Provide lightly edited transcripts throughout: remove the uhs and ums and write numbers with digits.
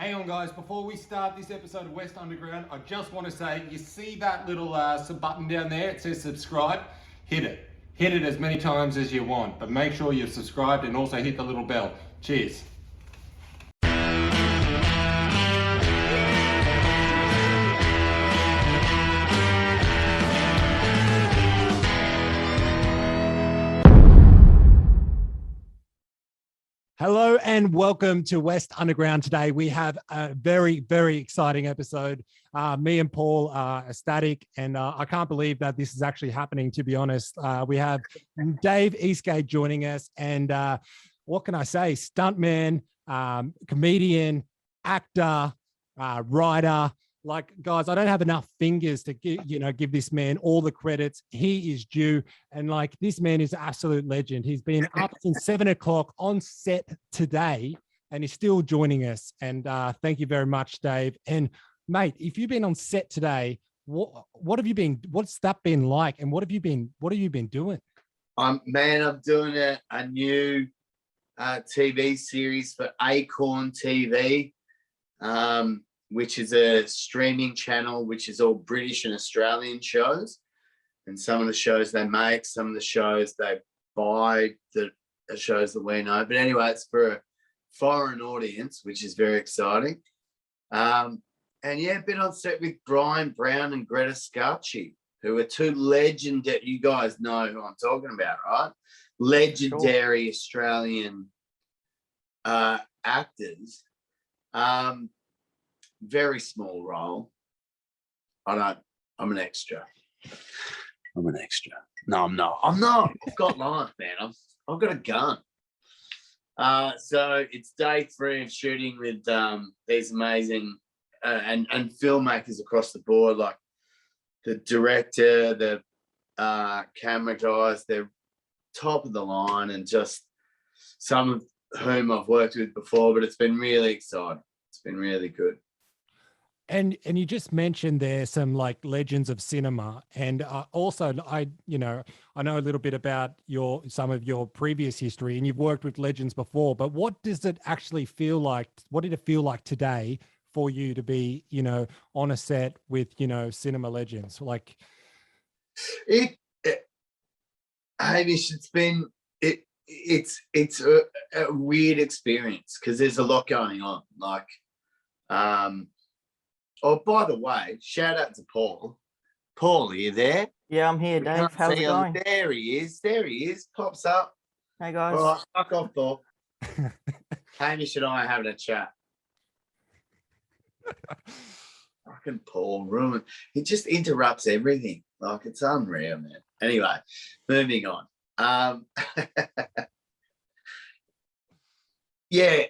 Hang on, guys. Before we start this episode of West Underground, I just want to say, you see that little button down there? It says subscribe. Hit it. Hit it as many times as you want, but make sure you're subscribed and also hit the little bell. Cheers. Hello and welcome to West Underground. Today we have a very, very exciting episode. Me and Paul are ecstatic, and I can't believe that this is actually happening, to be honest. We have Dave Eastgate joining us, and what can I say? Stuntman, comedian, actor, writer. Like, guys, I don't have enough fingers to give this man all the credits. He is due. And like, this man is an absolute legend. He's been up since 7 o'clock on set today, and he's still joining us. And thank you very much, Dave. And mate, if you've been on set today, what have you been, what's that been like? And what have you been doing? Man, I'm doing a new TV series for Acorn TV. Which is a streaming channel, which is all British and Australian shows. And some of the shows they make, some of the shows they buy, the shows that we know. But anyway, it's for a foreign audience, which is very exciting. And yeah, been on set with Brian Brown and Greta Scacchi, who are two legendary, you guys know who I'm talking about, right? Legendary Australian actors. Very small role. I'm an extra. I'm an extra. No, I'm not. I've got lines, man. I've got a gun. So it's day 3 of shooting with these amazing and filmmakers across the board, like the director, the camera guys. They're top of the line, and just some of whom I've worked with before, but it's been really exciting. It's been really good. And you just mentioned there some like legends of cinema, and also I know a little bit about some of your previous history, and you've worked with legends before. But what does it actually feel like? What did it feel like today for you to be, on a set with cinema legends? Like Hamish, it's a weird experience because there's a lot going on. Like, oh, by the way, shout out to Paul. Paul, are you there? Yeah, I'm here, Dave. How's it going? There he is. There he is. Pops up. Hey, guys. All right, fuck off, Paul. Hamish and I are having a chat. Fucking Paul, ruined. He just interrupts everything. Like, it's unreal, man. Anyway, moving on. Yeah,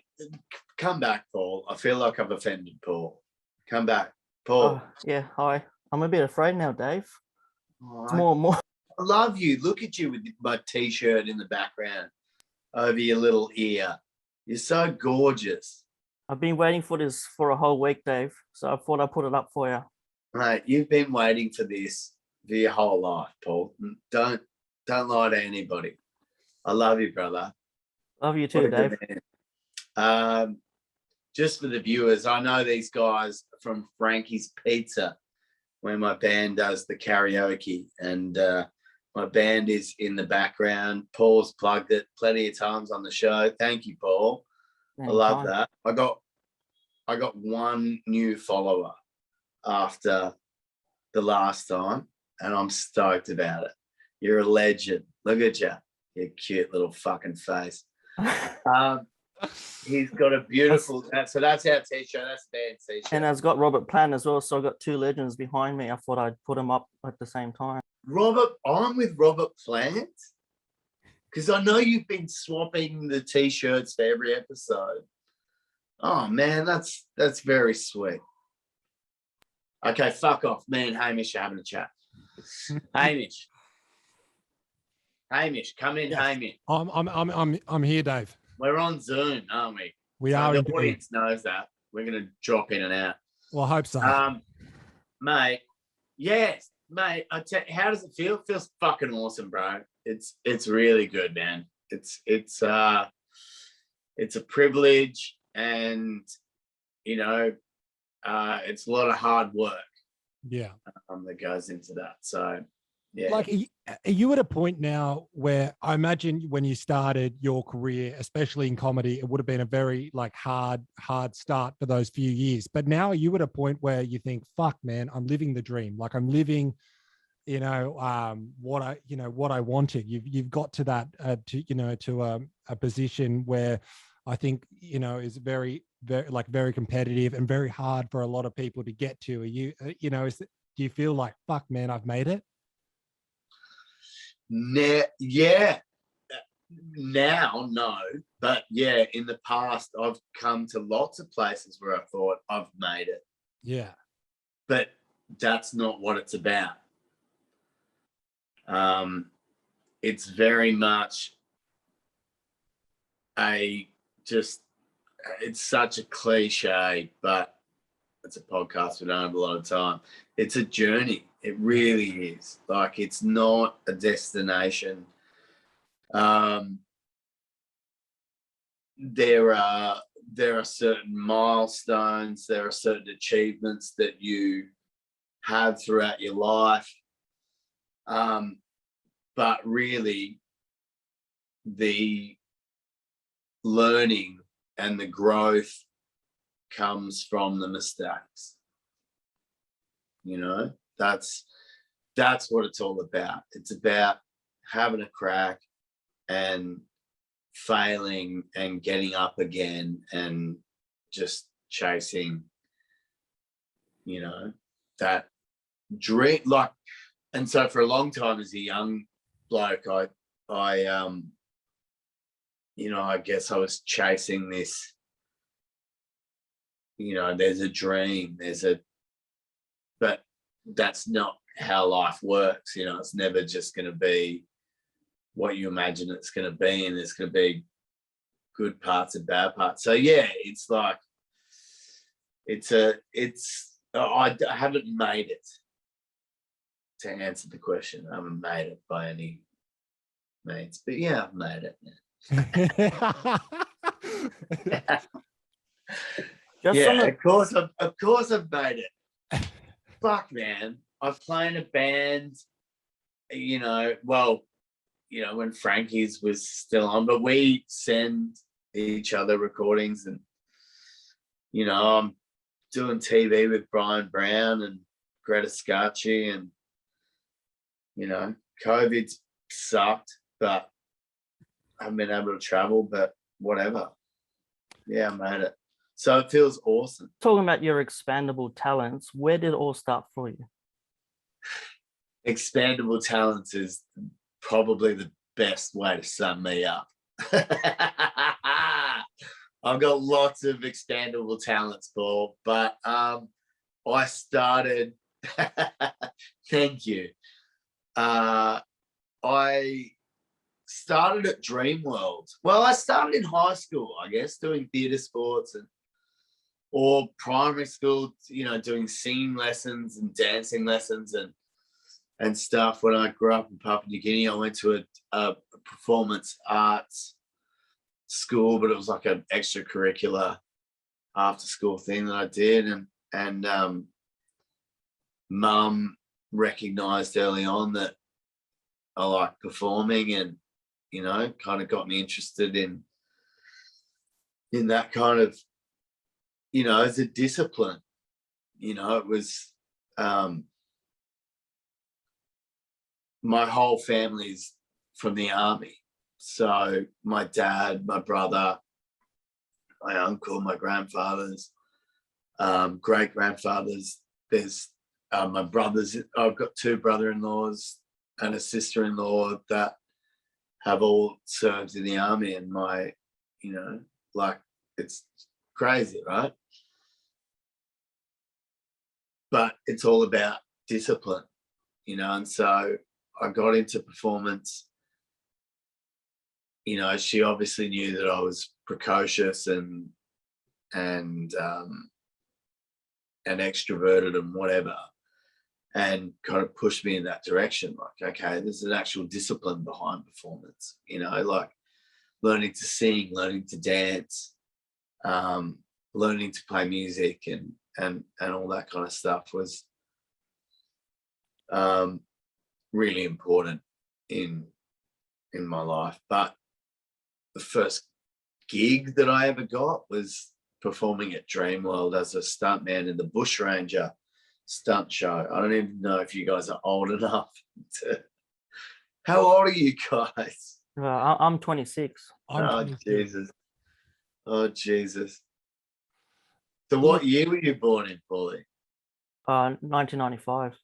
come back, Paul. I feel like I've offended Paul. Come back, Paul. Yeah, hi. I'm a bit afraid now, Dave. It's I more. I love you. Look at you with my T-shirt in the background over your little ear. You're so gorgeous. I've been waiting for this for a whole week, Dave. So I thought I'd put it up for you. Mate, you've been waiting for this for your whole life, Paul. Don't lie to anybody. I love you, brother. Love you too, Dave. Just for the viewers, I know these guys from Frankie's Pizza, where my band does the karaoke, and my band is in the background. Paul's plugged it plenty of times on the show. Thank you, Paul. I love that. I got one new follower after the last time, and I'm stoked about it. You're a legend. Look at you, your cute little fucking face. He's got a beautiful, so that's our t-shirt, that's the band t-shirt. And it's got Robert Plant as well, so I've got two legends behind me. I thought I'd put them up at the same time. I'm with Robert Plant, because I know you've been swapping the t-shirts for every episode. Oh man, that's very sweet. Okay, fuck off. Me and Hamish are having a chat. Hamish, come in, yes. Hamish. I'm here, Dave. We're on Zoom, aren't we? We are. The audience knows that. We're going to drop in and out. Well, I hope so. Mate, yes, mate. How does it feel? It feels fucking awesome, bro. It's really good, man. It's a privilege, and you know, it's a lot of hard work Yeah. that goes into that. So, yeah. Like, are you at a point now where I imagine when you started your career, especially in comedy, it would have been a very like hard start for those few years. But now are you at a point where you think, fuck, man, I'm living the dream. Like I'm living, what I wanted. You've got to that, to a position where I think, is very, very, like very competitive and very hard for a lot of people to get to. Are you, do you feel like, fuck, man, I've made it? Yeah. Now, no. But yeah, in the past, I've come to lots of places where I thought I've made it. Yeah. But that's not what it's about. It's very much it's such a cliche, but it's a podcast. We don't have a lot of time. It's a journey. It really is. Like, it's not a destination. There are certain milestones, there are certain achievements that you have throughout your life. But really, the learning and the growth comes from the mistakes. That's what it's all about. It's about having a crack and failing and getting up again and just chasing, that dream. Like, and so for a long time as a young bloke, I guess I was chasing this, there's a dream, but that's not how life works. It's never just going to be what you imagine it's going to be, and there's going to be good parts and bad parts. So yeah, it's like, I haven't made it. To answer the question, I haven't made it by any means, but yeah, I've made it. Of course I've made it. Fuck, man, I've played in a band, when Frankie's was still on, but we send each other recordings, and I'm doing TV with Brian Brown and Greta Scacchi, and COVID's sucked, but I haven't been able to travel, but whatever. Yeah, I made it. So it feels awesome. Talking about your expandable talents, where did it all start for you? Expandable talents is probably the best way to sum me up. I've got lots of expandable talents, Paul, but I started thank you. I started at Dreamworld. Well, I started in high school, I guess, doing theatre sports, or primary school, doing singing lessons and dancing lessons and stuff. When I grew up in Papua New Guinea, I went to a performance arts school, but it was like an extracurricular after school thing that I did. And Mum recognised early on that I like performing, and kind of got me interested in that kind of, as a discipline. It was my whole family's from the army, so my dad, my brother, my uncle, my grandfathers, great grandfathers. There's my brothers. I've got two brother-in-laws and a sister-in-law that have all served in the army, and my, it's crazy, right? But it's all about discipline, and so I got into performance. She obviously knew that I was precocious and extroverted and whatever, and kind of pushed me in that direction. Like, okay, there's an actual discipline behind performance, like learning to sing, learning to dance, learning to play music and all that kind of stuff was really important in my life. But the first gig that I ever got was performing at Dreamworld as a stuntman in the Bushranger stunt show. I don't even know if you guys are old enough to. How old are you guys? I'm 26. I'm Oh 22. Jesus! Oh Jesus! So what year were you born in, Paulie? 1995.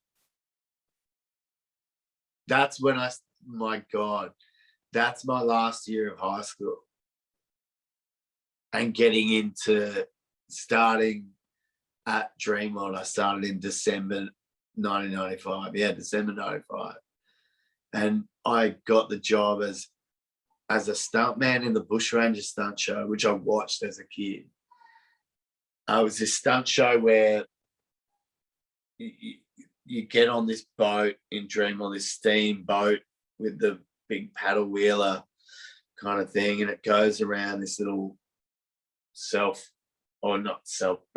That's when my God, that's my last year of high school. And getting into starting at Dreamworld, I started in December 1995. Yeah, December 95. And I got the job as a stuntman in the Bushranger stunt show, which I watched as a kid. It was this stunt show where you get on this boat in Dreamworld, this steam boat with the big paddle wheeler kind of thing, and it goes around this little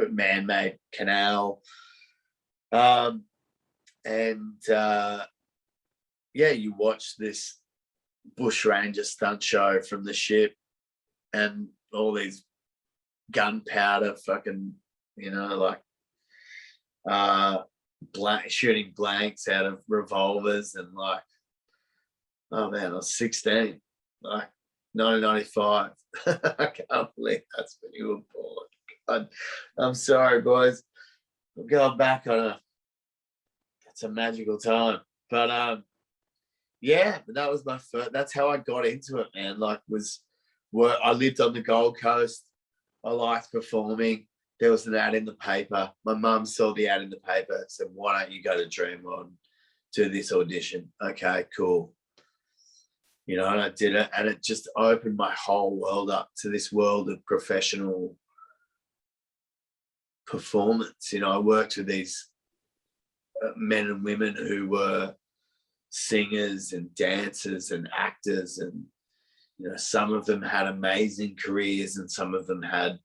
man-made canal. You watch this Bushranger stunt show from the ship, and all these gunpowder fucking, shooting blanks out of revolvers, and like, oh man, I was 16, like 1995. I can't believe that's when you were born. God, I'm sorry, boys. I'm going back on it's a magical time. But but that was my first. That's how I got into it, man. Like, I lived on the Gold Coast. I liked performing. There was an ad in the paper. My mum saw the ad in the paper, said, "Why don't you go to Dreamworld and do this audition?" Okay, cool. And I did it, and it just opened my whole world up to this world of professional performance. I worked with these men and women who were singers and dancers and actors, and some of them had amazing careers, and some of them had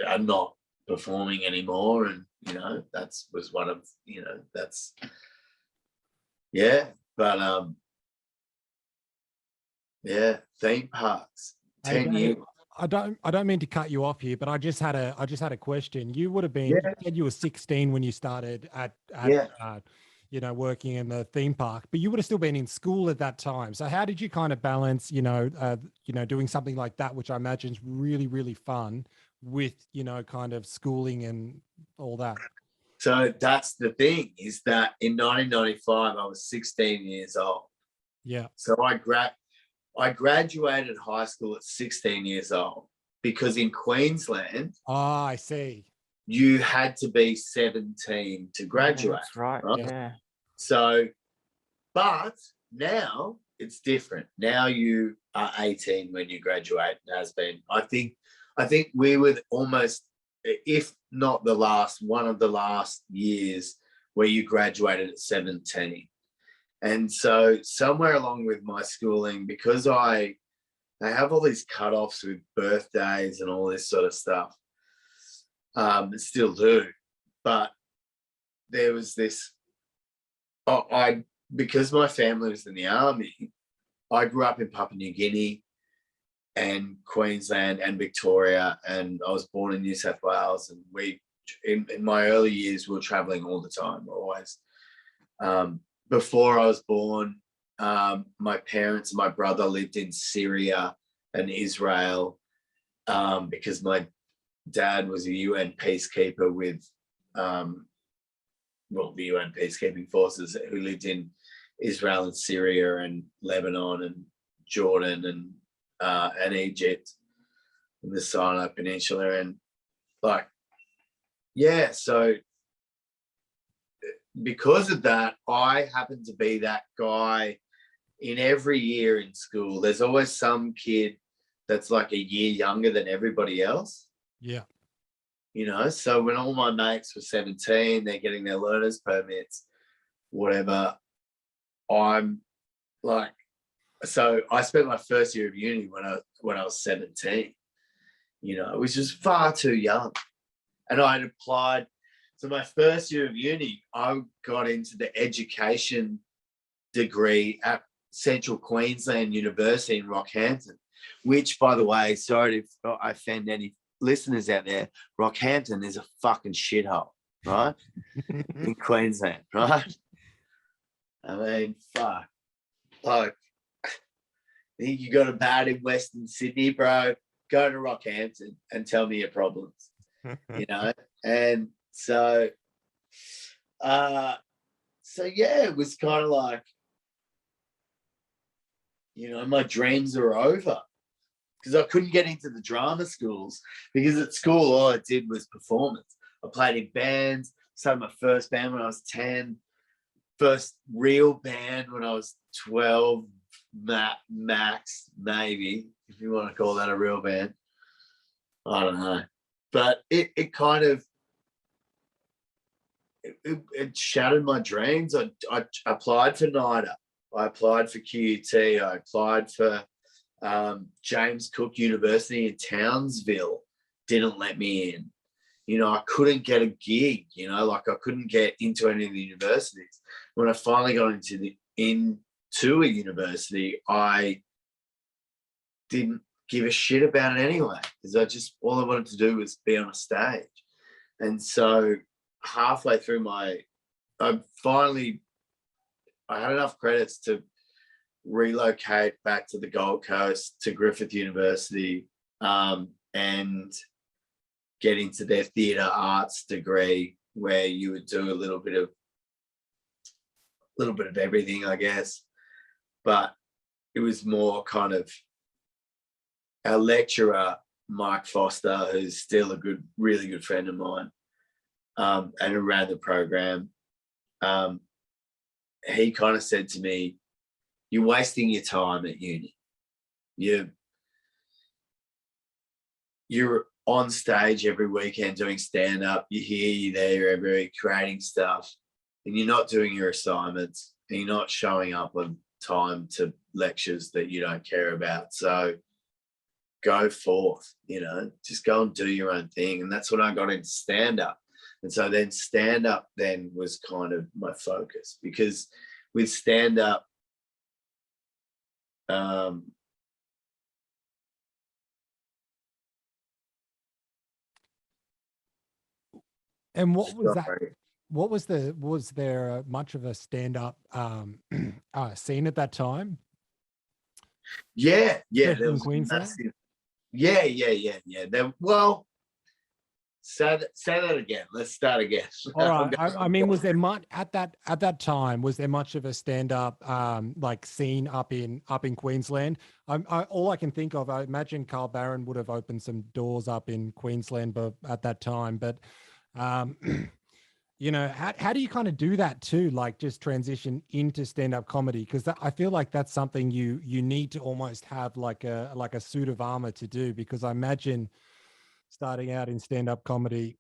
are not performing anymore, and was one of that's but theme parks, 10 years. I don't mean to cut you off here, but I just had a question. You would have been, you said you were 16 when you started at working in the theme park, but you would have still been in school at that time. So how did you kind of balance, doing something like that, which I imagine is really, really fun, with, kind of schooling and all that? So that's the thing, is that in 1995, I was 16 years old. Yeah. So I graduated high school at 16 years old, because in Queensland, I see, you had to be 17 to graduate. That's right. Yeah. So, but now it's different. Now you are 18 when you graduate. It has been. I think we were almost, if not one of the last years where you graduated at 17. And so somewhere along with my schooling, because I have all these cutoffs with birthdays and all this sort of stuff, still do, but there was this, because my family was in the army, I grew up in Papua New Guinea and Queensland and Victoria, and I was born in New South Wales, and in my early years, we were traveling all the time, always. Before I was born, my parents and my brother lived in Syria and Israel, because my dad was a UN peacekeeper with, the UN peacekeeping forces, who lived in Israel and Syria and Lebanon and Jordan and Egypt and the Sinai Peninsula. And so because of that, I happen to be that guy in every year in school. There's always some kid that's like a year younger than everybody else. Yeah. So when all my mates were 17, they're getting their learner's permits, whatever, I'm like, so I spent my first year of uni when I was 17. you know, which is far too young. And I had applied. So my first year of uni, I got into the education degree at Central Queensland University in Rockhampton, which, by the way, sorry if I offend any listeners out there, Rockhampton is a fucking shithole, right? In Queensland, right? I mean, fuck. Like, I think you got a bad in Western Sydney, bro. Go to Rockhampton and tell me your problems, you know? And so yeah, it was kind of like, you know, my dreams are over because I couldn't get into the drama schools because at school, all I did was performance. I played in bands, started my first band when I was 10, first real band when I was 12, max, maybe, if you want to call that a real band. I don't know. But it kind of, it shattered my dreams. I applied for NIDA. I applied for QUT. I applied for James Cook University in Townsville. Didn't let me in. You know, I couldn't get a gig, you know, like I couldn't get into any of the universities. When I finally got into a university, I didn't give a shit about it anyway, because all I wanted to do was be on a stage. And so halfway through I had enough credits to relocate back to the Gold Coast to Griffith University and get into their theatre arts degree, where you would do a little bit of everything, I guess. But it was more kind of our lecturer, Mike Foster, who's still a really good friend of mine, and who ran the program. He kind of said to me, "You're wasting your time at uni. You're on stage every weekend doing stand-up. You're here, you're there, you're every week creating stuff, and you're not doing your assignments, and you're not showing up on time to lectures that you don't care about. So go forth, you know, just go and do your own thing." And that's when I got into stand-up. And so then stand-up then was kind of my focus, because with stand-up, and what was that? Was there much of a stand-up scene at that time? Yeah. Especially There in was Queensland? massive. Yeah. Well, say that again. Let's start again. All right. I mean, was there much at that time? Was there much of a stand-up like scene up in Queensland? All I can think of, I imagine Carl Barron would have opened some doors up in Queensland, but at that time. But you know, how do you kind of do that too? Like just transition into stand-up comedy? Because I feel like that's something you need to almost have like a suit of armor to do, because I imagine starting out in stand-up comedy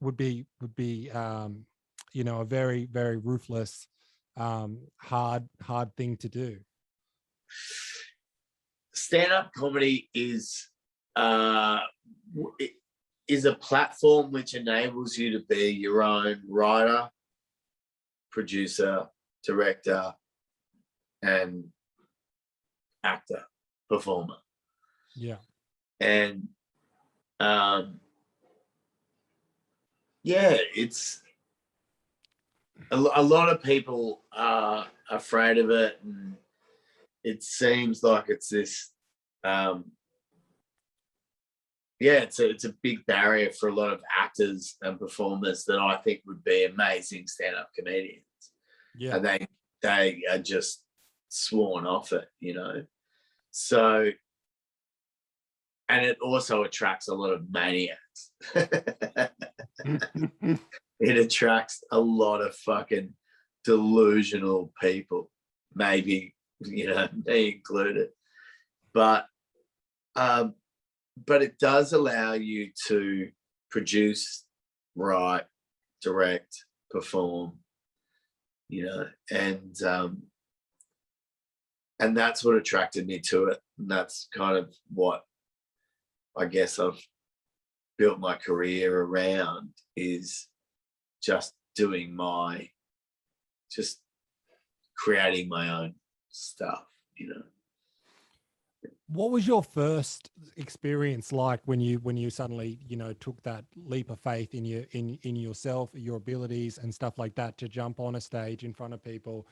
would be you know, a very, very ruthless, hard thing to do. Stand-up comedy is a platform which enables you to be your own writer, producer, director, and actor, performer. Yeah. And yeah, it's a lot of people are afraid of it, and it seems like it's this it's a big barrier for a lot of actors and performers that I think would be amazing stand-up comedians. Yeah. And they are just sworn off it, you know. So, and it also attracts a lot of maniacs. It attracts a lot of fucking delusional people, maybe, you know, me included. But it does allow you to produce, write, direct, perform, you know, and that's what attracted me to it. And that's kind of what I guess I've built my career around is just creating my own stuff, you know. What was your first experience like when you suddenly, you know, took that leap of faith in yourself, your abilities and stuff like that, to jump on a stage in front of people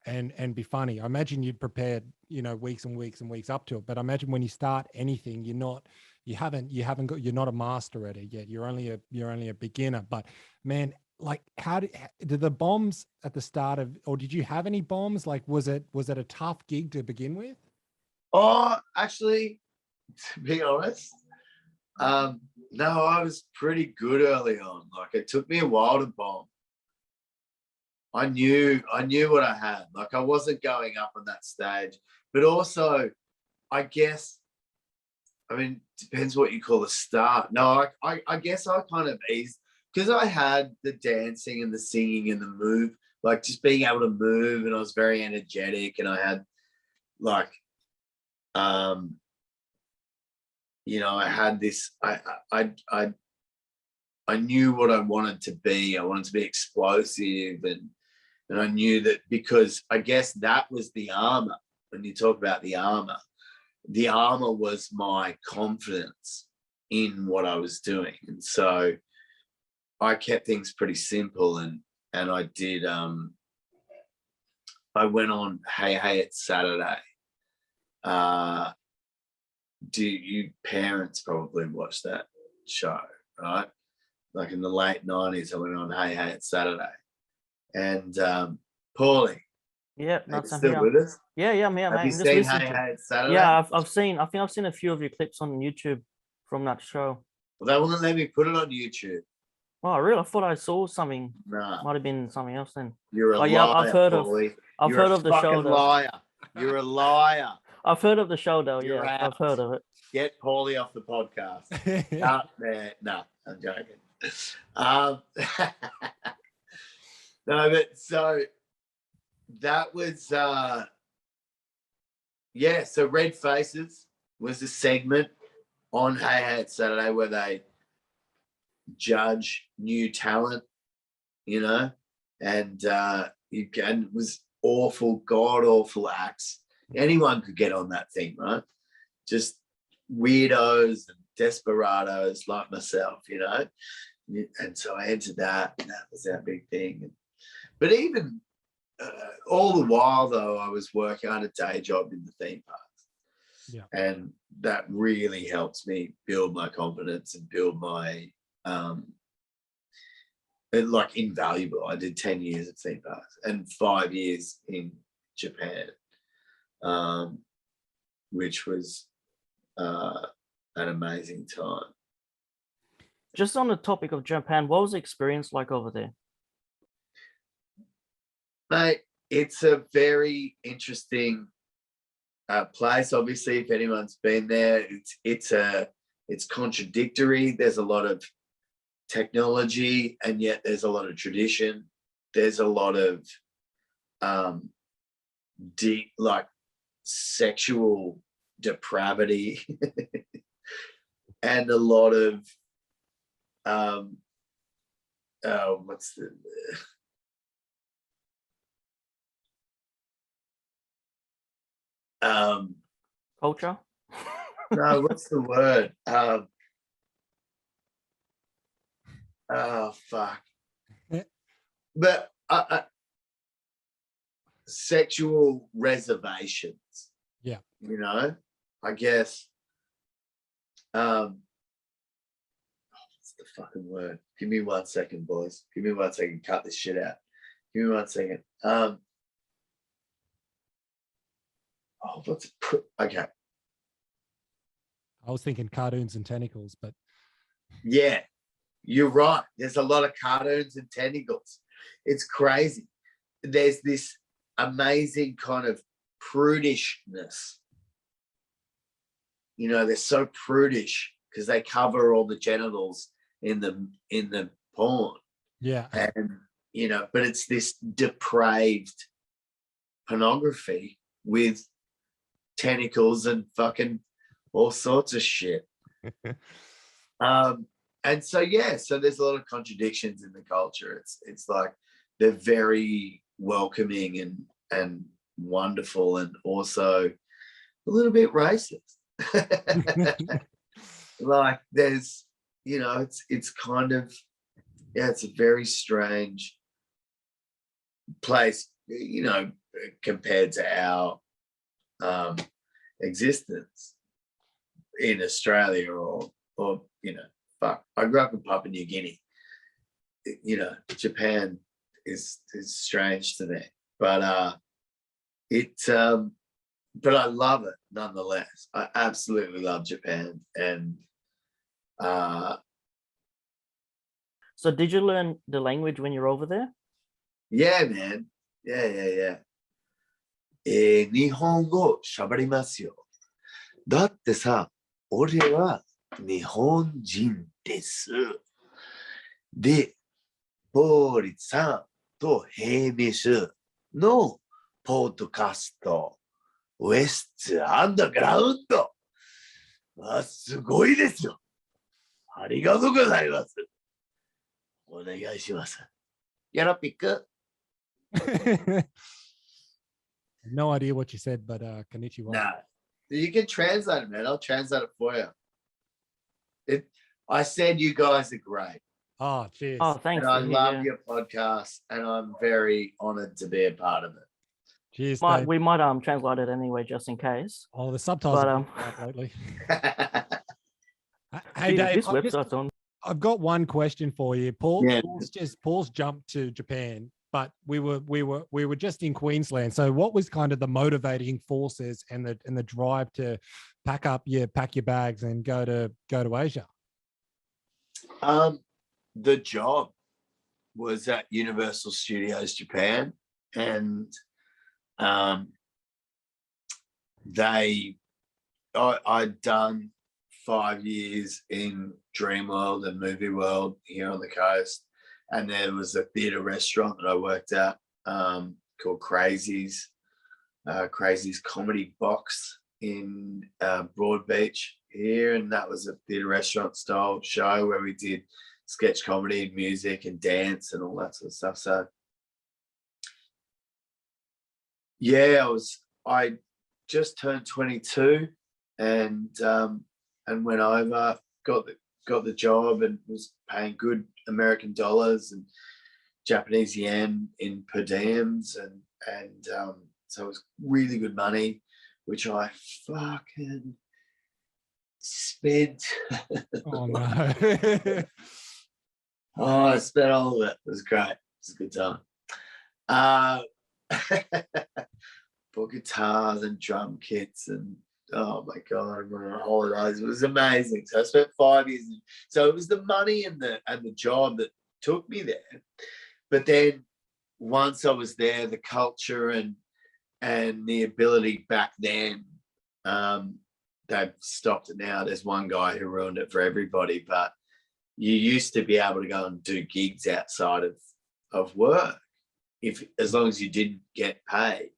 and be funny? I imagine you'd prepared, you know, weeks and weeks and weeks up to it, but I imagine when you start anything, you're not a master at it yet. You're only a beginner. But man, like, how did the bombs at the start of, or did you have any bombs? Like, was it a tough gig to begin with? Oh, actually, to be honest, no, I was pretty good early on. Like, it took me a while to bomb. I knew what I had. Like, I wasn't going up on that stage, but also, I guess, I mean, depends what you call a start. No, I guess I kind of eased, because I had the dancing and the singing and the move, like just being able to move, and I was very energetic, and I had like, you know, I had this, I knew what I wanted to be. I wanted to be explosive, and I knew that, because I guess that was the armor. When you talk about the armor was my confidence in what I was doing. And so I kept things pretty simple, and I did, I went on Hey It's Saturday. Do you parents probably watch that show, right? Like in the late 90s, I went on Hey It's Saturday. And Paulie, Yeah, are you that's still here. with us? Yeah, I'm here, Have mate. you I'm just seen listening to. Hey It's Saturday? Yeah, I think I've seen a few of your clips on YouTube from that show. Well, they wouldn't let me put it on YouTube. Oh, really? I thought I saw something. Nah, Might have been something else then. you're a Oh, yeah, liar, I've heard Paulie. I've You're heard a of the show fucking though. liar. You're a liar. I've heard of the show though. You're Yeah, out. I've heard of it. Get Paulie off the podcast. No, I'm joking. No, but so that was yeah, so Red Faces was a segment on Hey It's Saturday where they judge new talent, you know, and it was awful, god awful acts. Anyone could get on that thing, right? Just weirdos and desperados like myself, you know. And so I entered that, and that was our big thing. But even all the while, though, I was working on a day job in the theme parks. Yeah. And that really helps me build my confidence and build my like invaluable. I did 10 years at theme parks and 5 years in Japan, which was an amazing time. Just on the topic of Japan, what was the experience like over there? Mate, it's a very interesting place. Obviously, if anyone's been there, it's contradictory. There's a lot of technology, and yet there's a lot of tradition. There's a lot of deep, like, sexual depravity, and a lot of what's the Culture? no, what's the word? Oh fuck! But sexual reservations. Yeah, you know, I guess. What's the fucking word? Give me 1 second, boys. Give me 1 second. Cut this shit out. Give me 1 second. Okay. I was thinking cartoons and tentacles, but Yeah, you're right. There's a lot of cartoons and tentacles. It's crazy. There's this amazing kind of prudishness. You know, they're so prudish because they cover all the genitals in the porn. yeah. And, you know, but it's this depraved pornography with tentacles and fucking all sorts of shit. and so yeah, so there's a lot of contradictions in the culture. It's like they're very welcoming and wonderful, and also a little bit racist. Like there's, you know, it's kind of, yeah, it's a very strange place, you know, compared to our existence in Australia or you know, fuck. I grew up in Papua New Guinea. You know, Japan is strange to me, but but I love it nonetheless. I absolutely love Japan, and So did you learn the language when you're over there? yeah, man. Yeah. 日本語喋りますよ。だってさ、俺は日本人です。で、ポーリさんとヘミッシュのポッドキャスト、ウエストアンダーグラウンド。すごいですよ。ありがとうございます。お願いします。よろぴく。No idea what you said, but konnichiwa. Nah, you can translate it, man. I'll translate it for you. I said you guys are great. Oh, cheers. Oh, thanks. And I to hear love you. your podcast, and I'm very honored to be a part of it. Cheers, Dave. We might translate it anyway, just in case. Oh, the subtitles But, have been up lately. Hey, Dude, Dave, this website's on. I've got one question for you. Yeah. Paul's jumped to Japan, but we were just in Queensland. So what was kind of the motivating forces and the drive to pack your bags and go to Asia? The job was at Universal Studios Japan, and I'd done 5 years in Dream World and Movie World here on the coast, and there was a theatre restaurant that I worked at called Crazy's Comedy Box in Broadbeach here, and that was a theatre restaurant style show where we did sketch comedy and music and dance and all that sort of stuff. So yeah, I just turned 22 and went over, got the job, and was paying good American dollars and Japanese yen in per diems, and so it was really good money, which I fucking spent. Oh no. Oh, I spent all of it. It was great. It was a good time. Bought guitars and drum kits, and oh my God, I went on holidays. It was amazing. So I spent 5 years. So it was the money and the job that took me there. But then once I was there, the culture and the ability back then, they've stopped it now. There's one guy who ruined it for everybody, but you used to be able to go and do gigs outside of work as long as you didn't get paid.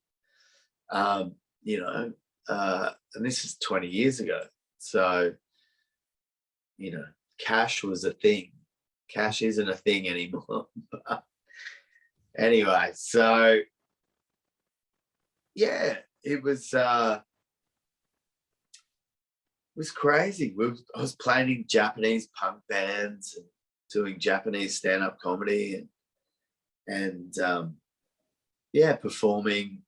You know, and this is 20 years ago. So, you know, cash was a thing. Cash isn't a thing anymore. Anyway, so yeah, it was crazy. I was playing in Japanese punk bands and doing Japanese stand-up comedy and yeah, performing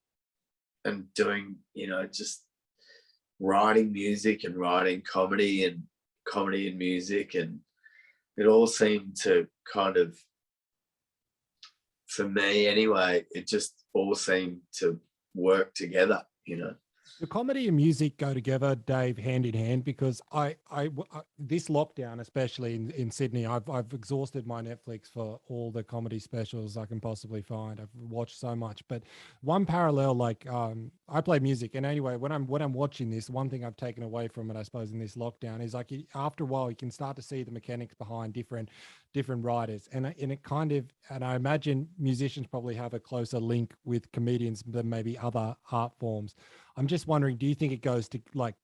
and doing, you know, just writing music and writing comedy and music, and it all seemed to kind of, for me anyway, it just all seemed to work together, you know. The comedy and music go together, Dave, hand in hand, because I this lockdown, especially in Sydney, I've exhausted my Netflix for all the comedy specials I can possibly find. I've watched so much, but one parallel, like I play music, and anyway, when I'm watching this, one thing I've taken away from it, I suppose, in this lockdown is like after a while you can start to see the mechanics behind different writers, and it kind of, and I imagine musicians probably have a closer link with comedians than maybe other art forms. I'm just wondering, do you think it goes to like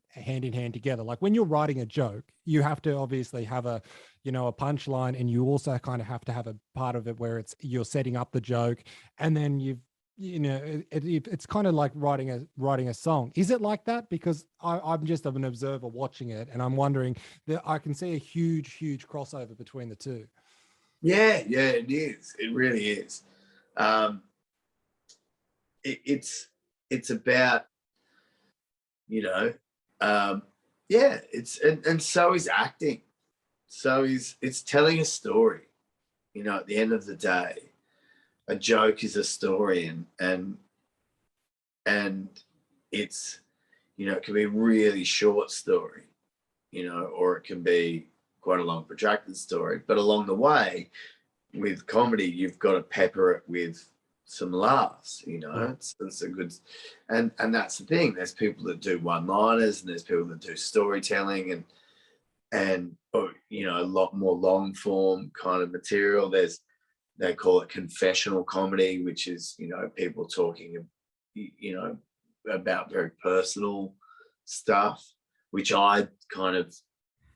hand in hand together. Like when you're writing a joke, you have to obviously have a, you know, a punchline, and you also kind of have to have a part of it where you're setting up the joke, and then it's kind of like writing a song. Is it like that? Because I'm just an observer watching it, and I'm wondering that I can see a huge crossover between the two. Yeah, it is. It really is. It's about, you know, it's and so is acting. So it's telling a story. You know, at the end of the day, a joke is a story, and it's, you know, it can be a really short story, you know, or it can be quite a long protracted story. But along the way, with comedy, you've got to pepper it with some laughs, you know. It's a good, and that's the thing. There's people that do one-liners, and there's people that do storytelling, and you know, a lot more long form kind of material. They call it confessional comedy, which is, you know, people talking, you know, about very personal stuff, which I kind of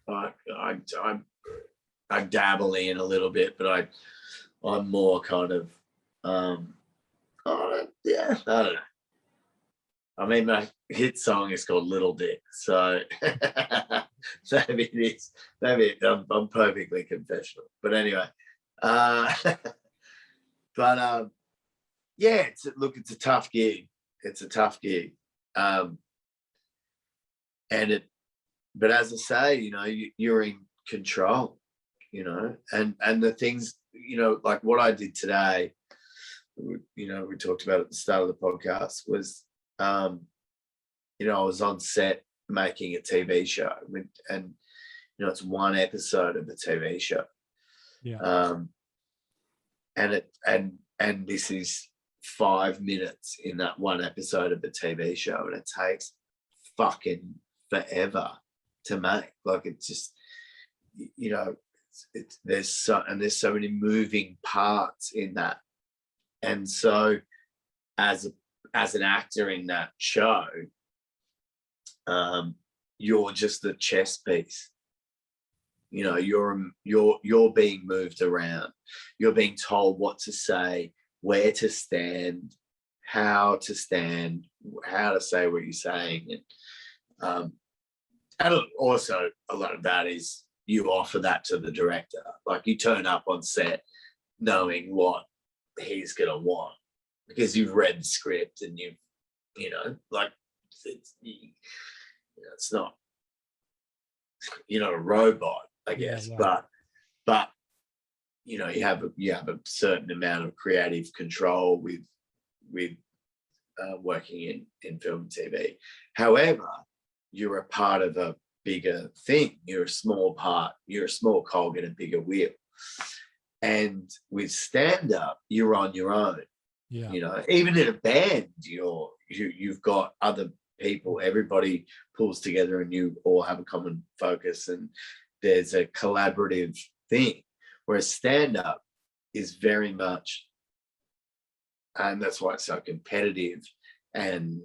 I dabble in a little bit, but I'm more kind of I don't know. I mean, my hit song is called Little Dick, so maybe it is. Maybe I'm perfectly confessional, but anyway. Yeah, it's a tough gig. It's a tough gig, but as I say, you know, you're in control, you know, and the things, you know, like what I did today, you know, we talked about at the start of the podcast, was, you know, I was on set making a TV show, and you know, it's one episode of a TV show, and this is 5 minutes in that one episode of the TV show, and it takes fucking forever to make. Like, it's just, you know, there's so many moving parts in that, and so as an actor in that show, you're just a chess piece. You know, you're being moved around. You're being told what to say, where to stand, how to stand, how to say what you're saying, and also a lot of that is you offer that to the director. Like, you turn up on set knowing what he's gonna want because you've read the script, and you know, like, it's not, you're not a robot, I guess, but you know, you have a certain amount of creative control with working in film and TV. However, you're a part of a bigger thing. You're a small part. You're a small cog in a bigger wheel. And with stand-up, you're on your own. Yeah. You know, even in a band, you've got other people. Everybody pulls together, and you all have a common focus, and there's a collaborative thing. Whereas stand-up is very much, and that's why it's so competitive. And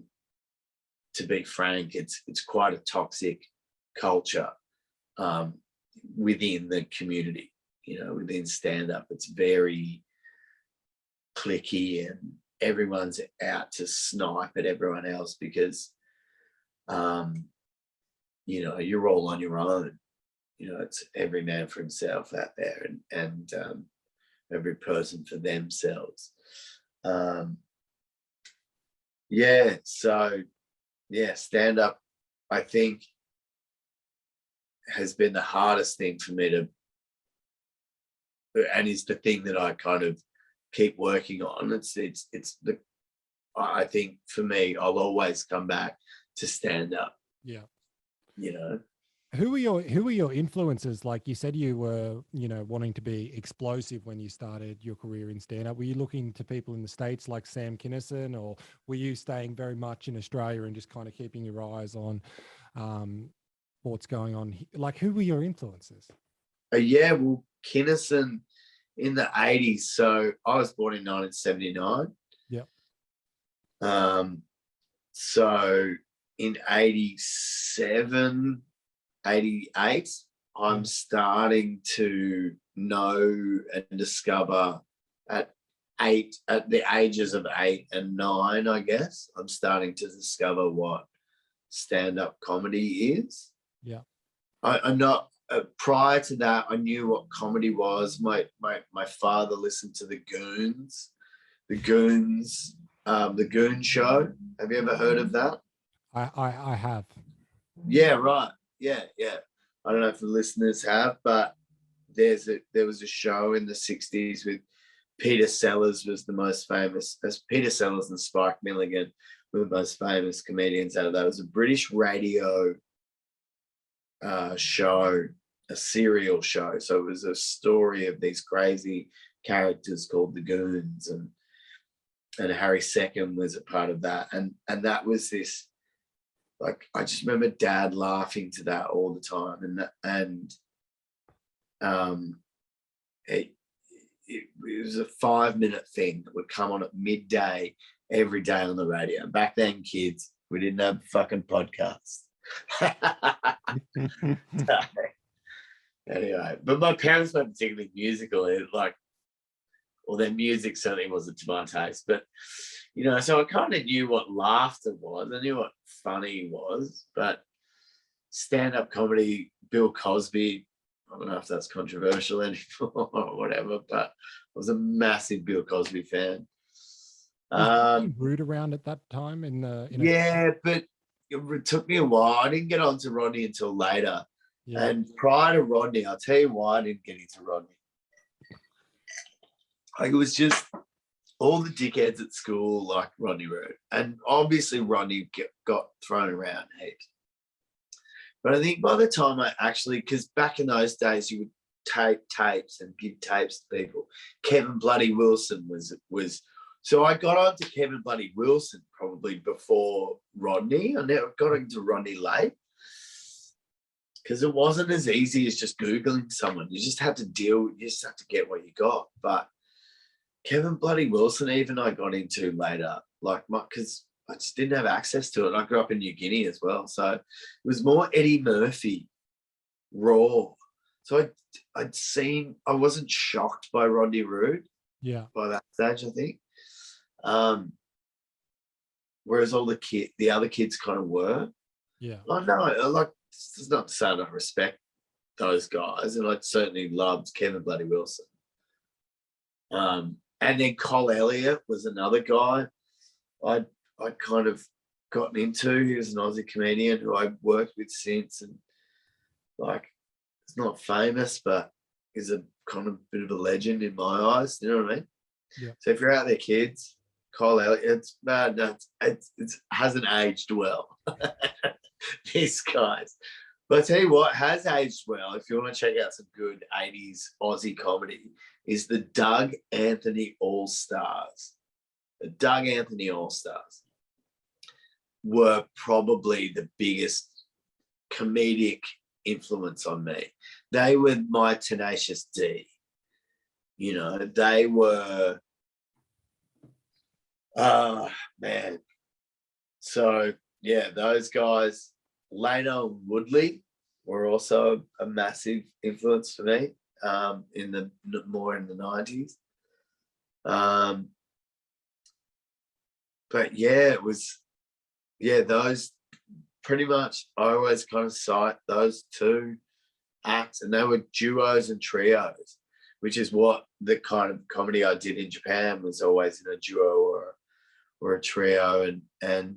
to be frank, it's quite a toxic culture within the community. You know, within stand-up, it's very cliquey, and everyone's out to snipe at everyone else because, you know, you're all on your own. You know, it's every man for himself out there, and every person for themselves. Stand up, I think, has been the hardest thing for me to, and is the thing that I kind of keep working on. I think for me, I'll always come back to stand up. Yeah. You know. Who were your influences? Like you said, you were, you know, wanting to be explosive when you started your career in stand-up. Were you looking to people in the States like Sam Kinison, or were you staying very much in Australia and just kind of keeping your eyes on what's going on? Like, who were your influences? Well, Kinison in the 80s. So I was born in 1979. Yeah. So in 87, 88, I'm starting to know and discover at the ages of 8 and 9, I guess, I'm starting to discover what stand-up comedy is. Yeah. I'm not, prior to that, I knew what comedy was. My father listened to the Goons, the Goon Show. Have you ever heard of that? I have. Yeah, right. Yeah. I don't know if the listeners have, but there was a show in the 60s with Peter Sellers was the most famous. As Peter Sellers and Spike Milligan were the most famous comedians out of that. It was a British radio show, a serial show. So it was a story of these crazy characters called the Goons, and Harry Second was a part of that. And that was this, like, I just remember Dad laughing to that all the time. It was a 5-minute thing that would come on at midday every day on the radio. Back then, kids, we didn't have fucking podcasts. So, anyway, but my parents weren't particularly musical. Their music certainly wasn't to my taste. But, so I kind of knew what laughter was. I knew what funny was. But stand-up comedy, Bill Cosby, I don't know if that's controversial anymore or whatever, but I was a massive Bill Cosby fan. Was Rodney Rude around at that time? But it took me a while. I didn't get on to Rodney until later. Yeah. And prior to Rodney, I'll tell you why I didn't get into Rodney. Like, it was just all the dickheads at school like Rodney Rude. And obviously Rodney got thrown around heaps. But I think by the time because back in those days you would tape tapes and give tapes to people. Kevin Bloody Wilson was. So I got on to Kevin Bloody Wilson probably before Rodney. I never got into Rodney late because it wasn't as easy as just Googling someone. You just had to get what you got. But Kevin Bloody Wilson, even I got into later, because I just didn't have access to it. I grew up in New Guinea as well. So it was more Eddie Murphy, raw. So I wasn't shocked by Rodney Rude. Yeah. By that stage, I think. Whereas all the other kids kind of were. Yeah. I know, it's not to say I don't respect those guys, and I certainly loved Kevin Bloody Wilson. And then Cole Elliott was another guy I'd kind of gotten into. He was an Aussie comedian who I've worked with since, and he's not famous, but he's a kind of bit of a legend in my eyes. You know what I mean? Yeah. So if you're out there, kids, Cole Elliott, it hasn't aged well. These guys. But I tell you what has aged well, if you want to check out some good 80s Aussie comedy, is the Doug Anthony All-Stars. The Doug Anthony All-Stars were probably the biggest comedic influence on me. They were my Tenacious D. They were, man. So, yeah, those guys, Lano and Woodley, were also a massive influence for me in the 90s. But yeah, it was, those pretty much, I always kind of cite those two acts, and they were duos and trios, which is what the kind of comedy I did in Japan was always in a duo or a trio, and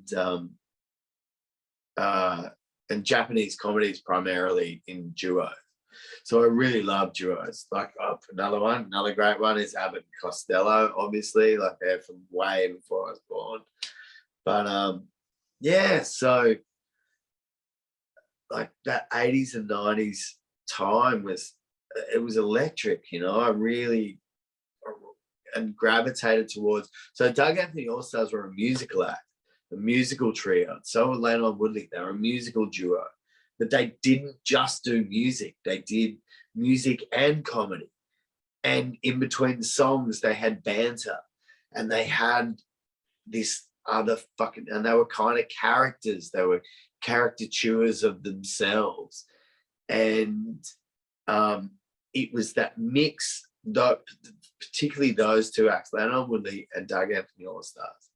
Japanese comedy is primarily in duos. So I really love duos. Another great one is Abbott and Costello, obviously, they're from way before I was born. But so that 80s and 90s time was electric, I really and gravitated towards. So Doug Anthony All-Stars were a musical act, a musical trio. So were Lano and Woodley. They were a musical duo. But they didn't just do music. They did music and comedy. And in between the songs, they had banter. And they had this other fucking, and they were kind of characters. They were caricatures of themselves. And it was that mix, particularly those two acts, Lionel Woodley and Doug Anthony All-Stars,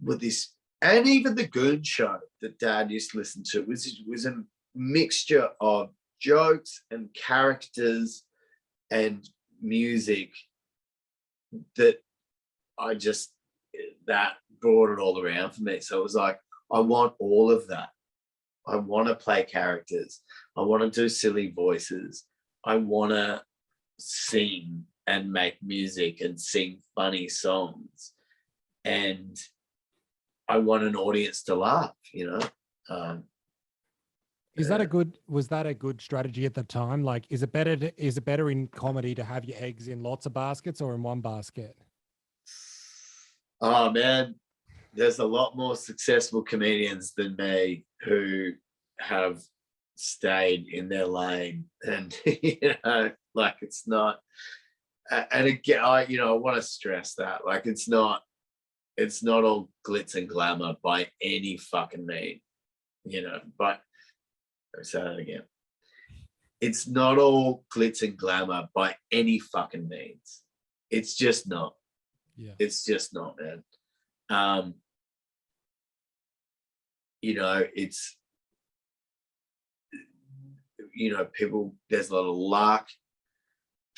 with this, and even the Goon Show that Dad used to listen to was a mixture of jokes and characters and music that that brought it all around for me. So it was like, I want all of that. I want to play characters. I want to do silly voices. I want to sing and make music and sing funny songs. And I want an audience to laugh, you know? Was that a good strategy at the time? Like, is it better in comedy to have your eggs in lots of baskets or in one basket? Oh man, there's a lot more successful comedians than me who have stayed in their lane, and you know, like, it's not. And again, I want to stress that, like, it's not all glitz and glamour by any fucking mean, you know. But I'll say that again. It's not all glitz and glamour by any fucking means. It's just not. Yeah. It's just not, man. You know, it's, you know, people, there's a lot of luck.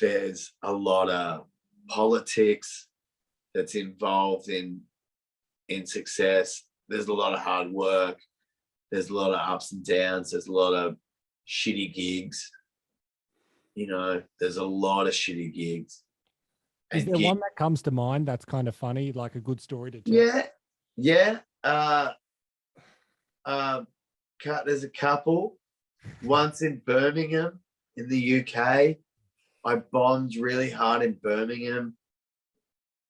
There's a lot of politics that's involved in success. There's a lot of hard work. There's a lot of ups and downs. There's a lot of shitty gigs. You know, there's a lot of shitty gigs. Is there one that comes to mind that's kind of funny, like a good story to tell? Yeah. There's a couple. Once in Birmingham in the UK, I bombed really hard in Birmingham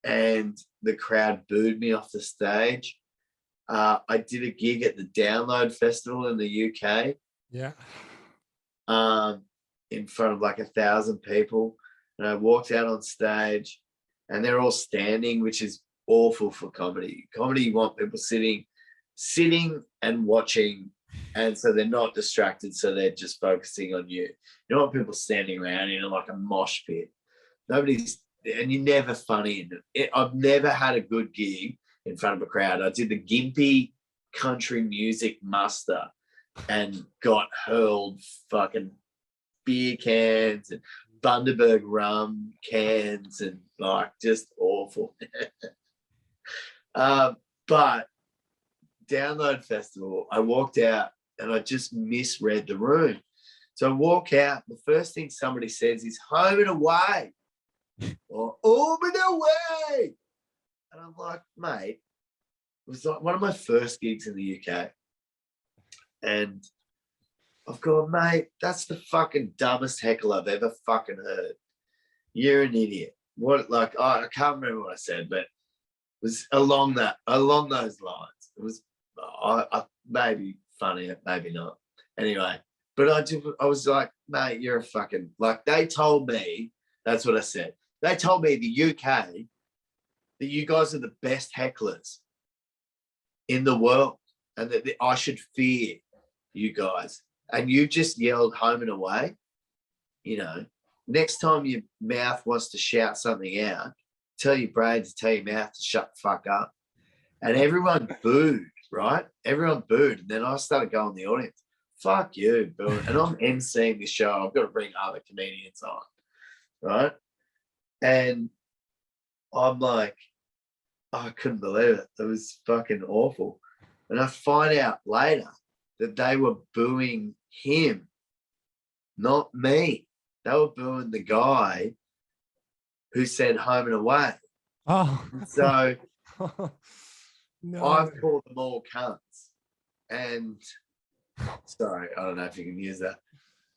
and the crowd booed me off the stage. I did a gig at the Download Festival in the UK. Yeah. In front of like 1,000 people. And I walked out on stage and they're all standing, which is awful for comedy. Comedy, you want people sitting and watching, and so they're not distracted, so they're just focusing on you. You don't want people standing around in like a mosh pit. And you're never funny. I've never had a good gig in front of a crowd. I did the Gympie Country Music Muster and got hurled fucking beer cans and Bundaberg rum cans and like just awful. But Download Festival, I walked out and I just misread the room. So I walk out, the first thing somebody says is home and away or home and away. And I'm like, mate, it was like one of my first gigs in the UK. And I've gone, mate, that's the fucking dumbest heckle I've ever fucking heard. You're an idiot. What, like, I can't remember what I said, but it was along those lines. It was maybe funny, maybe not. Anyway, but I was like, mate, you're a fucking, like, they told me, that's what I said. They told me the UK that you guys are the best hecklers in the world and that I should fear you guys. And you just yelled home and away. You know, next time your mouth wants to shout something out, tell your brain to tell your mouth to shut the fuck up. And everyone booed, right? Everyone booed. And then I started going in the audience, fuck you, boo. And I'm emceeing the show. I've got to bring other comedians on, right? And I'm like, I couldn't believe it. It was fucking awful. And I find out later that they were booing him, not me. They were booing the guy who said home and away. Oh. So no. I've called them all cunts. And sorry, I don't know if you can use that,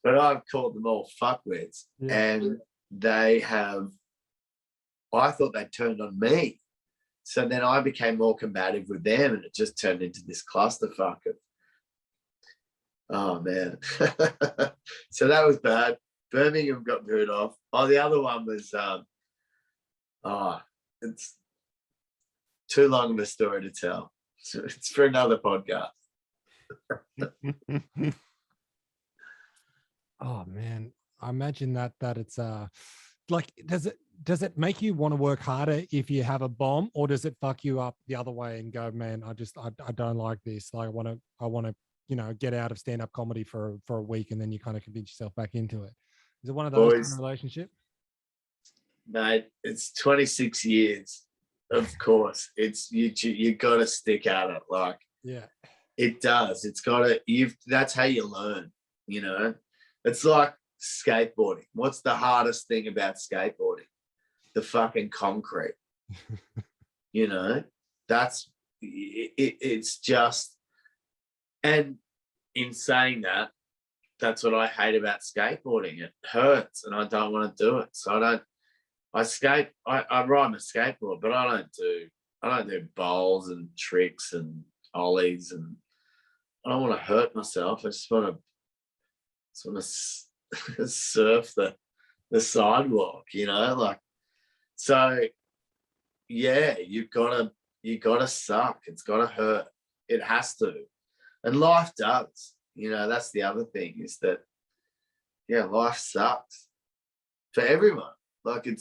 but I've called them all fuckwits. Yeah. And I thought they turned on me. So then I became more combative with them and it just turned into this clusterfuck of, oh man. So that was bad. Birmingham got booed off. Oh, the other one was too long of a story to tell. So it's for another podcast. Oh man, I imagine that it's like, does it make you want to work harder if you have a bomb, or does it fuck you up the other way and go, man, I don't like this. Like, I want to, you know, get out of stand-up comedy for a week, and then you kind of convince yourself back into it. Is it one of those kind of relationship? Mate, it's 26 years. Of course, it's you got to stick at it. Like, yeah, it does. It's got to. That's how you learn. You know, it's like skateboarding. What's the hardest thing about skateboarding? The fucking concrete. You know, that's it's just. And in saying that, that's what I hate about skateboarding. It hurts, and I don't want to do it. So I don't. I ride my skateboard, but I don't do bowls and tricks and ollies, and I don't want to hurt myself. I just want to surf the sidewalk, you know, like. So yeah, you gotta suck. It's gotta hurt. It has to, and life does. You know, that's the other thing, is that, yeah, life sucks for everyone. Like, it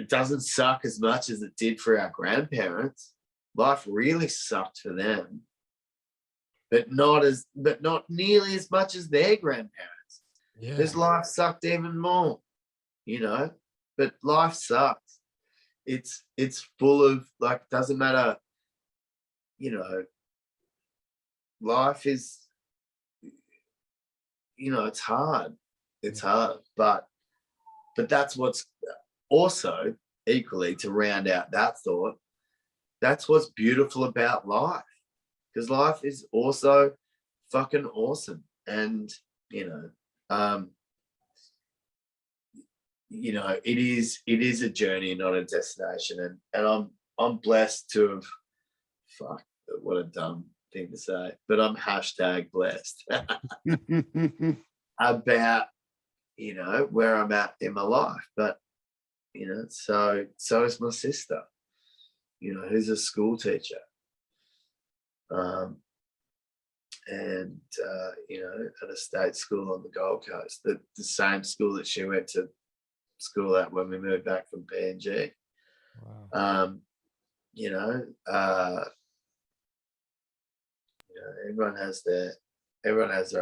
doesn't suck as much as it did for our grandparents. Life really sucked for them, but not nearly as much as their grandparents. Yeah, Because life sucked even more, you know. But life sucks. It's full of, like, doesn't matter, you know. Life is, you know, it's hard. It's hard, but that's what's also, equally, to round out that thought, that's what's beautiful about life, because life is also fucking awesome. And, you know, it is a journey, not a destination. And I'm blessed to have, fuck, what a dumb thing to say, but I'm #blessed about, you know, where I'm at in my life. But, you know, so is my sister, you know, who's a school teacher. And you know, at a state school on the Gold Coast, the same school that she went to school at when we moved back from PNG. wow. You know, everyone has their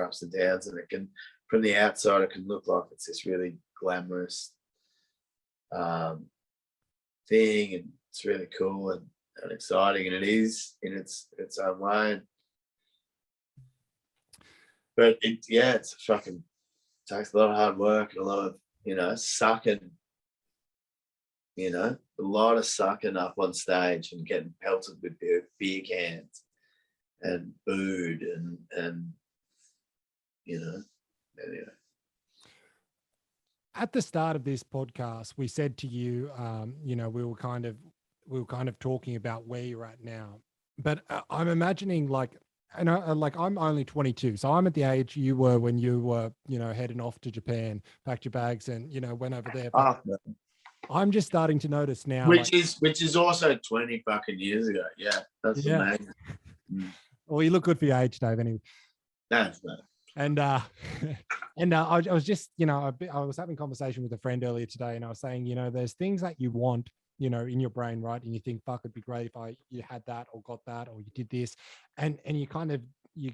ups and downs, and it can, from the outside, it can look like it's this really glamorous thing, and it's really cool and exciting, and it is in its own way. But it's fucking, takes a lot of hard work and a lot of, you know, sucking, you know, a lot of sucking up on stage and getting pelted with beer cans and booed and you know, anyway. At the start of this podcast, we said to you, you know, we were kind of talking about where you're at now, but I'm imagining, like, and I'm only 22, so I'm at the age you were when you were, you know, heading off to Japan, packed your bags, and, you know, went over there. But I'm just starting to notice now, which is also 20 fucking years ago. Yeah, that's amazing. Well, you look good for your age, Dave. Anyway, that's nice. And I was just, you know, I was having a conversation with a friend earlier today, and I was saying, you know, there's things that you want, you know, in your brain, right? And you think, fuck, it'd be great if you had that, or got that, or you did this, and you kind of, you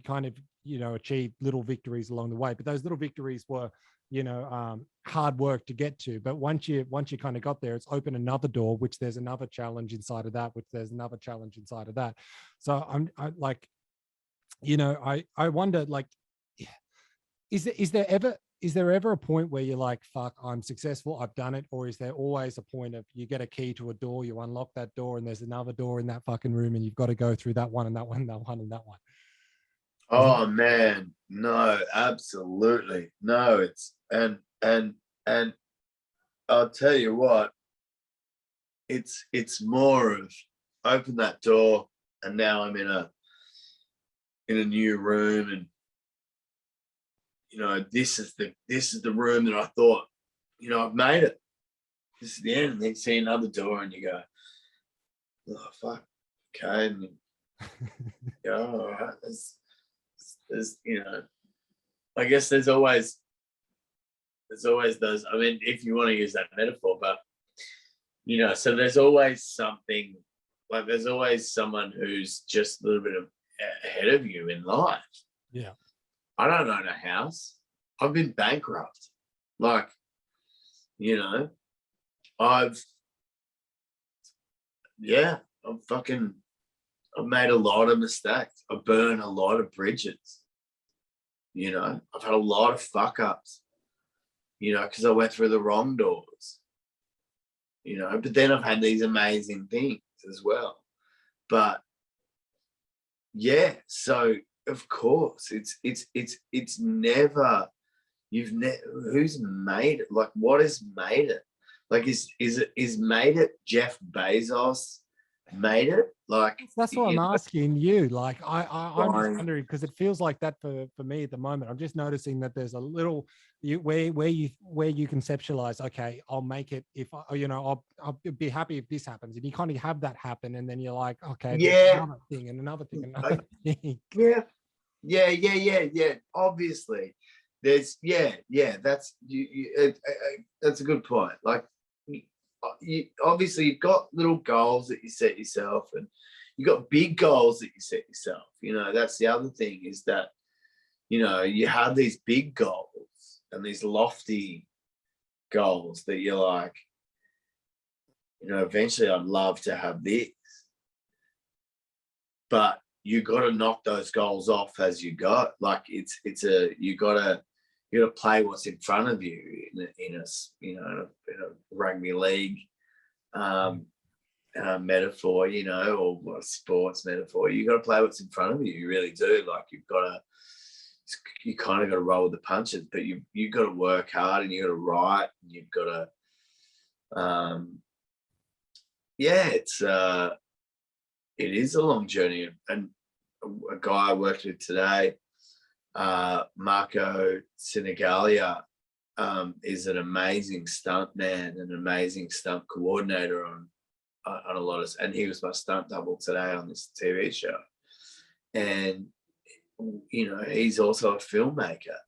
know, achieve little victories along the way. But those little victories were, you know, hard work to get to. But once you kind of got there, it's opened another door, which there's another challenge inside of that, which there's another challenge inside of that. So I like, you know, I wonder, like, is there ever a point where you're like, fuck, I'm successful, I've done it? Or is there always a point of, you get a key to a door, you unlock that door, and there's another door in that fucking room, and you've got to go through that one and that one and that one and that one? Oh man, no, absolutely. No, it's and I'll tell you what, it's more of, open that door and now I'm in a new room, and you know, this is the room that I thought, you know, I've made it. This is the end. And then you see another door and you go, oh fuck, okay, and yeah, all right. There's I guess there's always those. I mean, if you want to use that metaphor, but so there's always something, like there's always someone who's just a little bit ahead of you in life. Yeah. I don't own a house. I've been bankrupt. Like, I've made a lot of mistakes. I burn a lot of bridges. I've had a lot of fuck ups, because I went through the wrong doors. But then I've had these amazing things as well. But yeah, so of course it's never, who's made it? Like, what has made it? Like, is made it Jeff Bezos made it? Like, that's what I'm asking you. Like, I'm just Fine. wondering, because it feels like that for me at the moment. I'm just noticing that there's a little where you conceptualize, okay, I'll make it if I'll be happy if this happens, and you kind of have that happen, and then you're like, okay, there's another thing and another thing, another thing. Yeah. Obviously, there's That's that's a good point. Like, obviously you've got little goals that you set yourself, and you've got big goals that you set yourself. That's the other thing, is that you have these big goals and these lofty goals that you're like, eventually I'd love to have this, but you got to knock those goals off as you go. Like, you got to play what's in front of you in a rugby league metaphor, or a sports metaphor. You got to play what's in front of you. You really do. Like, you kind of got to roll with the punches, but you got to work hard, and you got to write, and you've got to it is a long journey. And a guy I worked with today, Marco Cinegallia, is an amazing stuntman, an amazing stunt coordinator on a lot of, and he was my stunt double today on this TV show. And he's also a filmmaker,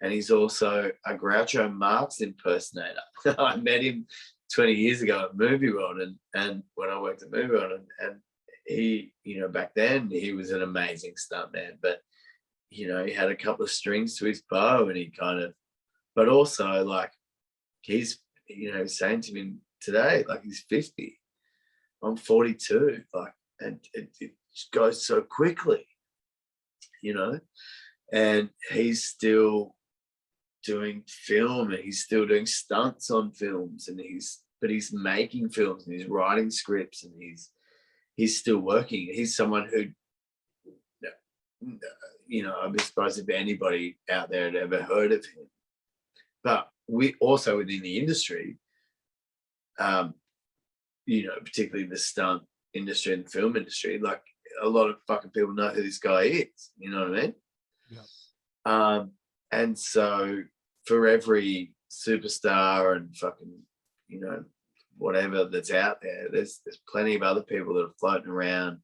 and he's also a Groucho Marx impersonator. I met him 20 years ago at Movie World, and when I worked at Movie World, and he, back then he was an amazing stuntman, but he had a couple of strings to his bow, and he kind of, but also, like, he's saying to me today, like, he's 50, I'm 42, like, and it just goes so quickly, and he's still doing film, and he's still doing stunts on films, and he's making films, and he's writing scripts, and he's still working. He's someone who, I'm surprised if anybody out there had ever heard of him. But we also, within the industry, particularly the stunt industry and the film industry, like, a lot of fucking people know who this guy is. You know what I mean? Yeah. And so for every superstar and fucking, whatever that's out there, there's plenty of other people that are floating around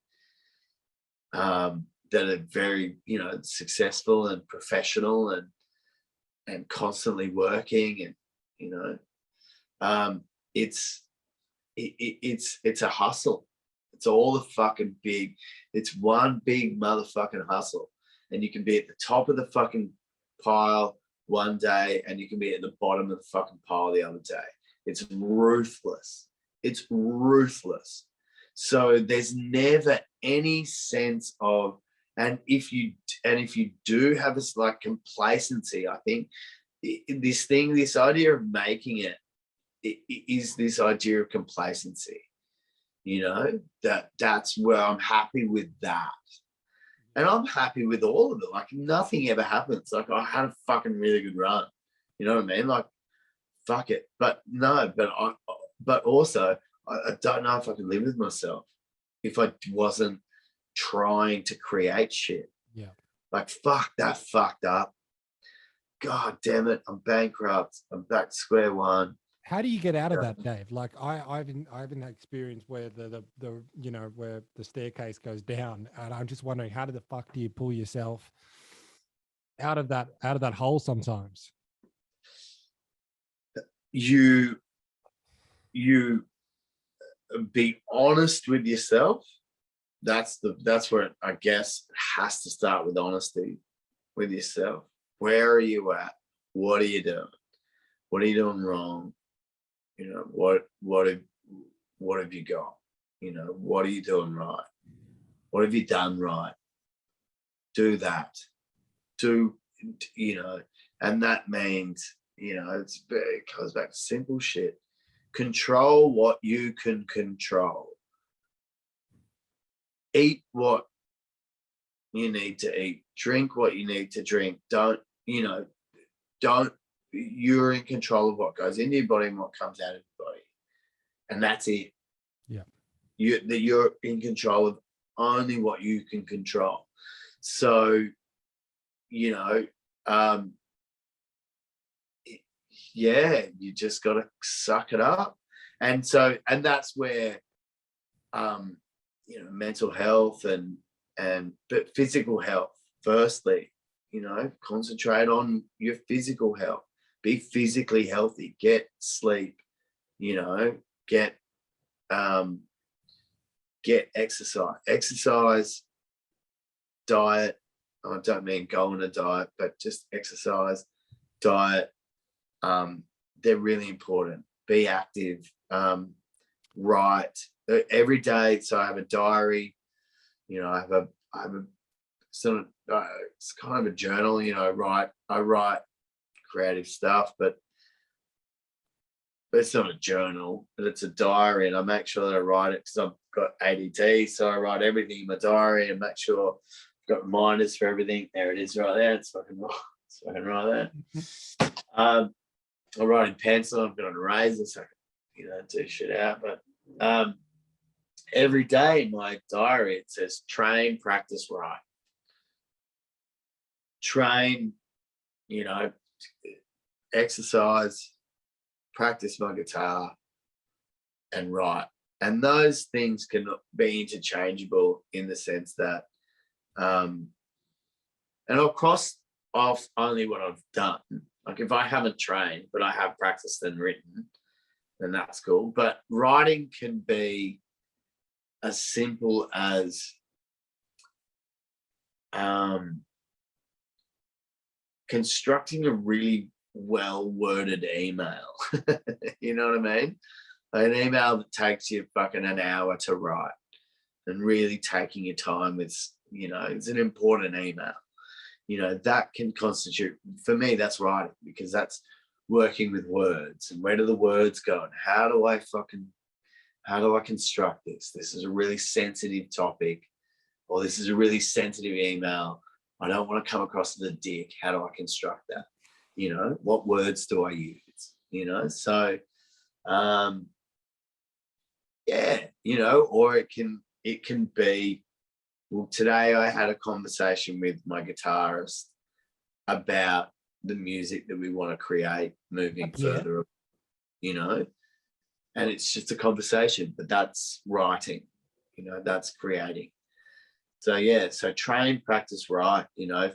that are very, successful and professional and constantly working, and it's a hustle. It's all the fucking big. It's one big motherfucking hustle, and you can be at the top of the fucking pile one day, and you can be at the bottom of the fucking pile the other day. It's ruthless. It's ruthless. So there's never any sense of, and if you do have this, like, complacency, I think this idea of making it is this idea of complacency. That's where I'm happy with that. And I'm happy with all of it. Like, nothing ever happens. Like, I had a fucking really good run. You know what I mean? Like, fuck it. But no, but also, I don't know if I could live with myself if I wasn't trying to create shit. Yeah. Like, fuck, that fucked up. God damn it. I'm bankrupt. I'm back to square one. How do you get out of that, Dave? Like I've had experience where the you know, where the staircase goes down, and I'm just wondering, how the fuck do you pull yourself out of that hole sometimes? You be honest with yourself. That's where I guess it has to start, with honesty with yourself. Where are you at? What are you doing? What are you doing wrong? You know, what have you got? You know, what are you doing right? What have you done right? Do that. You know, and that means, you know, it comes back to simple shit. Control what you can control. Eat what you need to eat. Drink what you need to drink. You're in control of what goes into your body and what comes out of your body. And that's it. Yeah. You're in control of only what you can control. So, you know, you just got to suck it up. And that's where, you know, mental health but physical health, firstly, you know, concentrate on your physical health. Be physically healthy, get sleep, you know, get exercise, diet. I don't mean go on a diet, but just exercise, diet. They're really important. Be active, write every day. So I have a diary, you know, I have a sort of, it's kind of a journal, you know. I write creative stuff, but it's not a journal, but it's a diary, and I make sure that I write it because I've got ADD, so I write everything in my diary and make sure I've got reminders for everything. There it is, right there. It's fucking right there. I write in pencil. I've got an eraser, so I can, you know, do shit out. But every day in my diary it says train, practice, write. Train, you know, exercise, practice my guitar, and write. And those things can be interchangeable in the sense that, and I'll cross off only what I've done. Like if I haven't trained, but I have practiced and written, then that's cool. But writing can be as simple as constructing a really well-worded email. You know what I mean? An email that takes you fucking an hour to write, and really taking your time with, you know, it's an important email. You know, that can constitute, for me, that's writing, because that's working with words. And where do the words go? And how do I construct this? This is a really sensitive topic, or this is a really sensitive email. I don't want to come across as a dick. How do I construct that? You know, what words do I use? You know, so yeah, you know, or it can be, well, today I had a conversation with my guitarist about the music that we want to create moving further, you know, and it's just a conversation, but that's writing, you know, that's creating. So yeah, so train, practice, write, you know,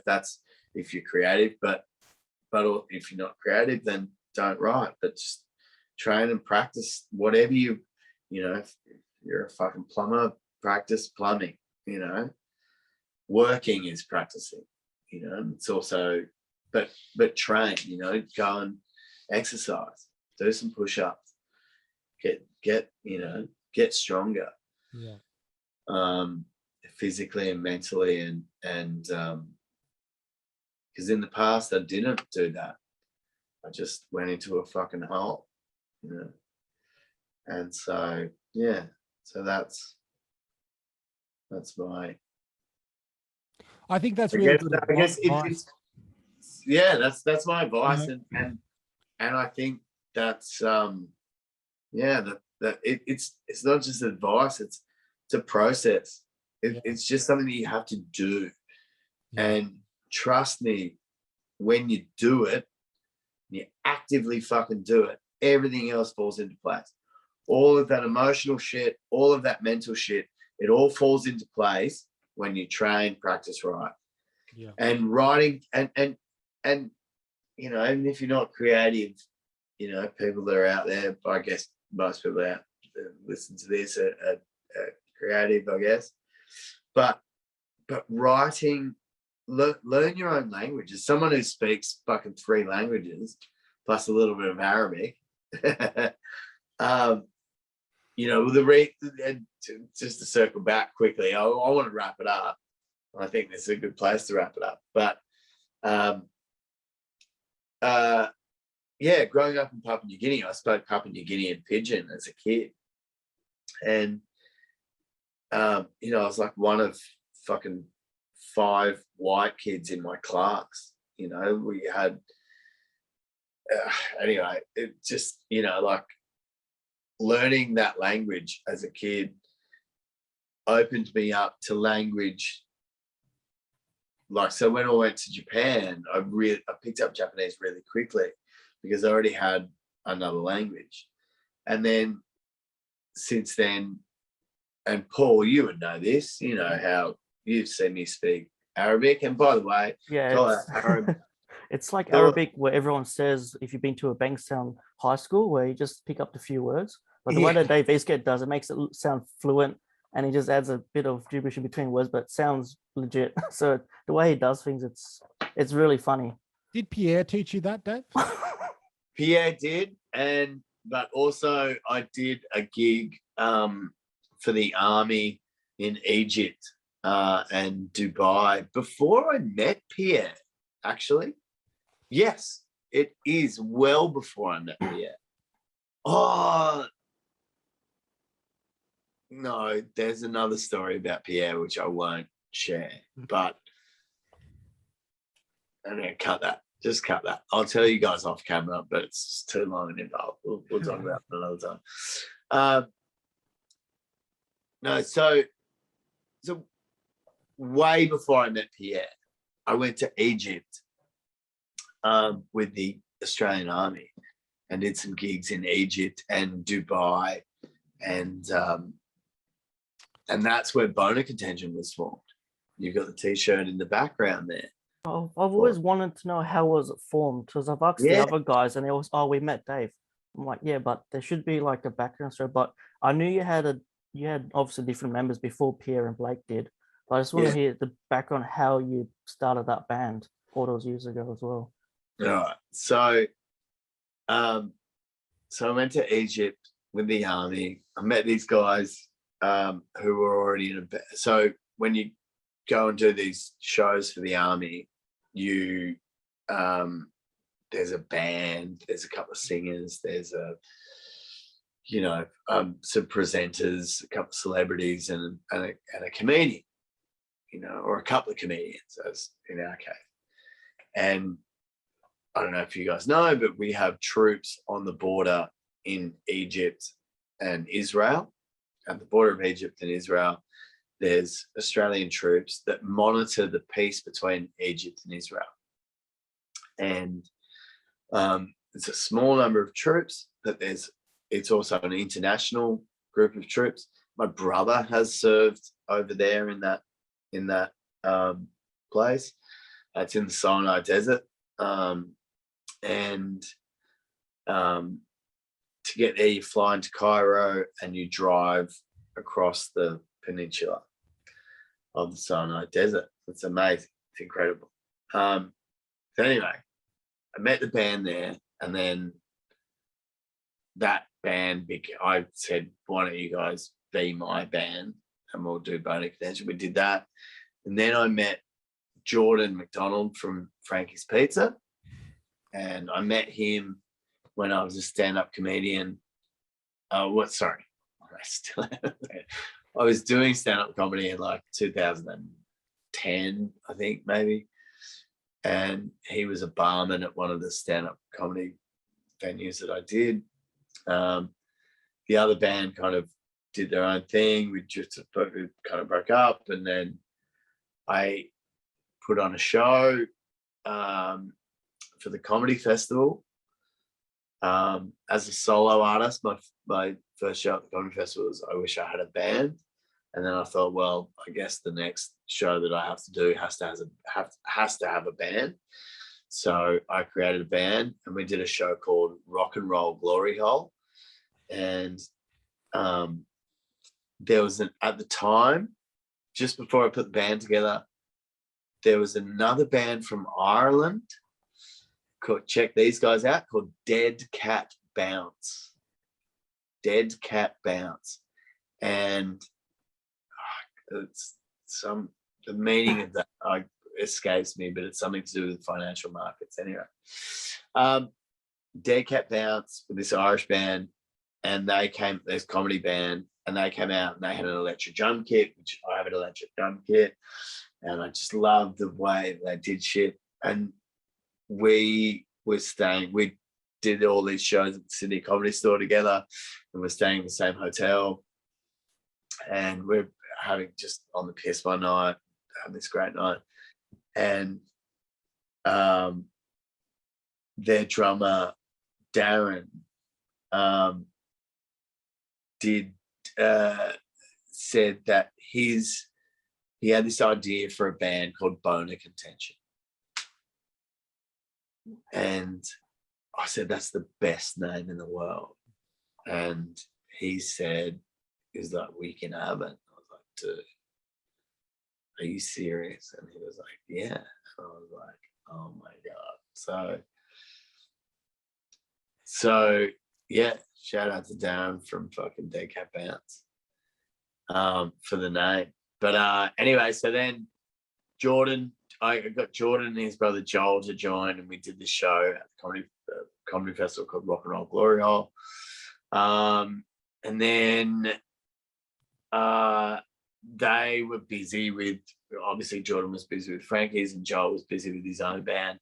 if you're creative, but if you're not creative, then don't write, but just train and practice whatever you know, if you're a fucking plumber, practice plumbing, you know. Working is practicing, you know. It's also, but train, you know, go and exercise, do some push-ups, get you know, get stronger. Yeah. Physically and mentally, and because in the past I didn't do that. I just went into a fucking hole, you know. And so yeah, so that's my, I think that's really good I guess advice. that's my advice. And I think that's that it's not just advice, it's a process. It's just something that you have to do. And trust me, when you do it, you actively fucking do it, everything else falls into place. All of that emotional shit, all of that mental shit, it all falls into place when you train, practice, write. Yeah. And writing, and you know, even if you're not creative, you know, people that are out there, I guess most people out that listen to this are creative, I guess. But writing, learn your own language. As someone who speaks fucking 3 languages plus a little bit of Arabic, you know, just to circle back quickly, I want to wrap it up. I think this is a good place to wrap it up. But yeah, growing up in Papua New Guinea, I spoke Papua New Guinean pidgin as a kid, and you know, I was like one of fucking 5 white kids in my class. You know, we had anyway. It just, you know, like learning that language as a kid opened me up to language. Like, so when I went to Japan, I picked up Japanese really quickly because I already had another language. And then since then, and Paul, you would know this, you know, how you've seen me speak Arabic. And by the way, Yeah, it's like Arabic where everyone says, if you've been to a Bankstown high school, where you just pick up the few words. But the way that Dave Eastgate does, it makes it sound fluent, and he just adds a bit of gibberish in between words, but it sounds legit. So the way he does things, it's really funny. Did Pierre teach you that, Dave? Pierre did, but also I did a gig for the army in Egypt and Dubai before I met Pierre, actually. Yes, it is well before I met Pierre. Oh, no, there's another story about Pierre which I won't share, but I'm going to cut that. Just cut that. I'll tell you guys off camera, but it's too long and involved. We'll talk about it another time. No, so way before I met Pierre, I went to Egypt with the Australian Army and did some gigs in Egypt and Dubai, and that's where Boner Contention was formed. You've got the T-shirt in the background there. I've always wanted to know how was it formed, because I've asked the other guys and they always, we met Dave. I'm like, yeah, but there should be like a background story. But I knew you had obviously different members before Pierre and Blake did. But I just want to hear the background, how you started that band all those years ago as well. All right. So I went to Egypt with the army. I met these guys who were already in a band. So when you go and do these shows for the army, you there's a band, there's a couple of singers, there's some presenters, a couple of celebrities, and a comedian, you know, or a couple of comedians, as in our case. And I don't know if you guys know, but we have troops on the border in Egypt and Israel. At the border of Egypt and Israel, there's Australian troops that monitor the peace between Egypt and Israel. And it's a small number of troops, but it's also an international group of troops. My brother has served over there in that place. It's in the Sinai Desert. And to get there, you fly into Cairo and you drive across the peninsula of the Sinai Desert. It's amazing. It's incredible. So anyway, I met the band there, and then that band, I said, why don't you guys be my band and we'll do Boner Contention. We did that. And then I met Jordan McDonald from Frankie's Pizza, and I met him when I was a stand-up comedian. I was doing stand-up comedy in like 2010, I think, maybe. And he was a barman at one of the stand-up comedy venues that I did. The other band kind of did their own thing. We just kind of broke up, and then I put on a show for the comedy festival As a solo artist, my first show at the comedy festival was I wish I had a band. And then I thought, well, I guess the next show that I have to do has to have a band. So I created a band and we did a show called Rock and Roll Glory Hole. And there was at the time, just before I put the band together, there was another band from Ireland called, check these guys out, called Dead Cat Bounce. Dead Cat Bounce. And it's the meaning of that escapes me, but it's something to do with financial markets anyway. Dead Cat Bounce with this Irish band, and this comedy band, and they came out and they had an electric drum kit, which I have an electric drum kit, and I just loved the way they did shit. And we did all these shows at the Sydney Comedy Store together, and we're staying in the same hotel, and we're having just on the piss one night, having this great night. And their drummer Darren said that he had this idea for a band called Boner Contention, and I said that's the best name in the world. And he said, "Is that we can have it?" I was like, "Dude, are you serious?" And he was like, "Yeah." And I was like, "Oh my god!" So yeah, shout out to Darren from fucking Dead Cat Bounce for the name. But anyway, so then I got Jordan and his brother Joel to join, and we did this show at the comedy festival called Rock and Roll Glory Hole. And then they were busy with, obviously Jordan was busy with Frankie's and Joel was busy with his own band.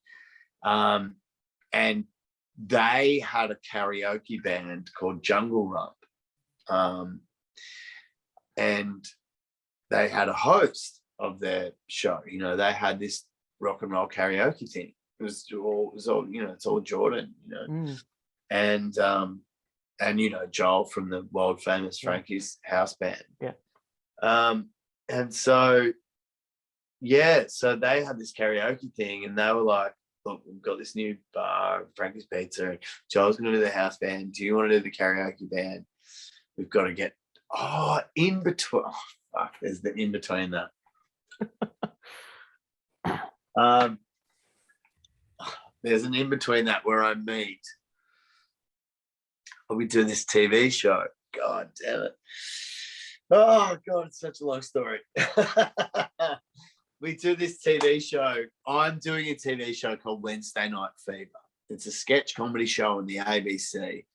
And they had a karaoke band called Jungle Rump. And they had a host of their show. You know, they had this rock and roll karaoke thing. It was all, you know, it's all Jordan, you know. And you know, Joel from the world famous Frankie's house band. Yeah. And so yeah, so they had this karaoke thing, and they were like, "Look, we've got this new bar, Frankie's Pizza, and Joel's gonna do the house band. Do you want to do the karaoke band? We've got to get in between." Oh, fuck, there's the in between that. There's an in between that where I meet. We do this TV show. God damn it. Oh God, it's such a long story. We do this TV show. I'm doing a TV show called Wednesday Night Fever. It's a sketch comedy show on the ABC.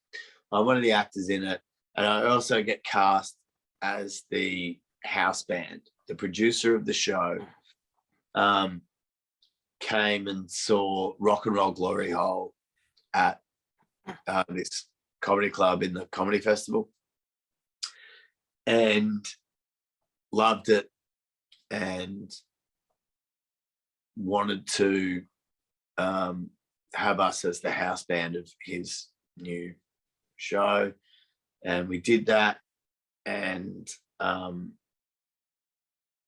I'm one of the actors in it, and I also get cast as the house band. The producer of the show came and saw Rock and Roll Glory Hole at this comedy club in the comedy festival, and loved it, and wanted to have us as the house band of his new show. And we did that, and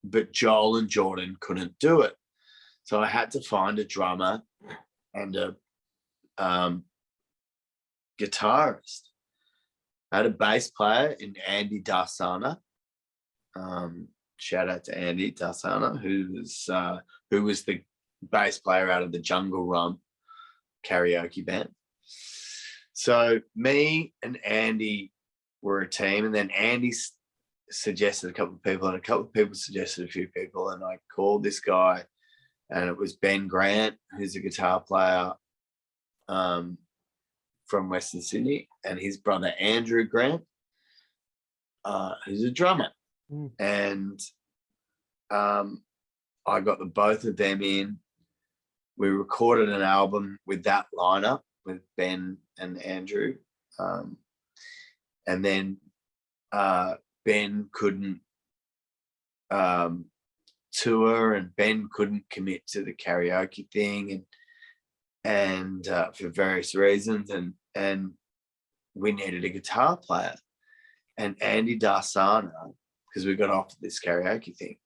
but Joel and Jordan couldn't do it, so I had to find a drummer and a guitarist. I had a bass player in Andy Darsana. Shout out to Andy Darsana, who was the bass player out of the Jungle Rump karaoke band. So me and Andy were a team, and then Andy suggested a couple of people, and a couple of people suggested a few people, and I called this guy, and it was Ben Grant, who's a guitar player from Western Sydney, and his brother Andrew Grant, who's a drummer. And I got the both of them in. We recorded an album with that lineup with Ben and Andrew, and then Ben couldn't tour, and Ben couldn't commit to the karaoke thing, and for various reasons, and and we needed a guitar player. And Andy Darsana, because we got off this karaoke thing,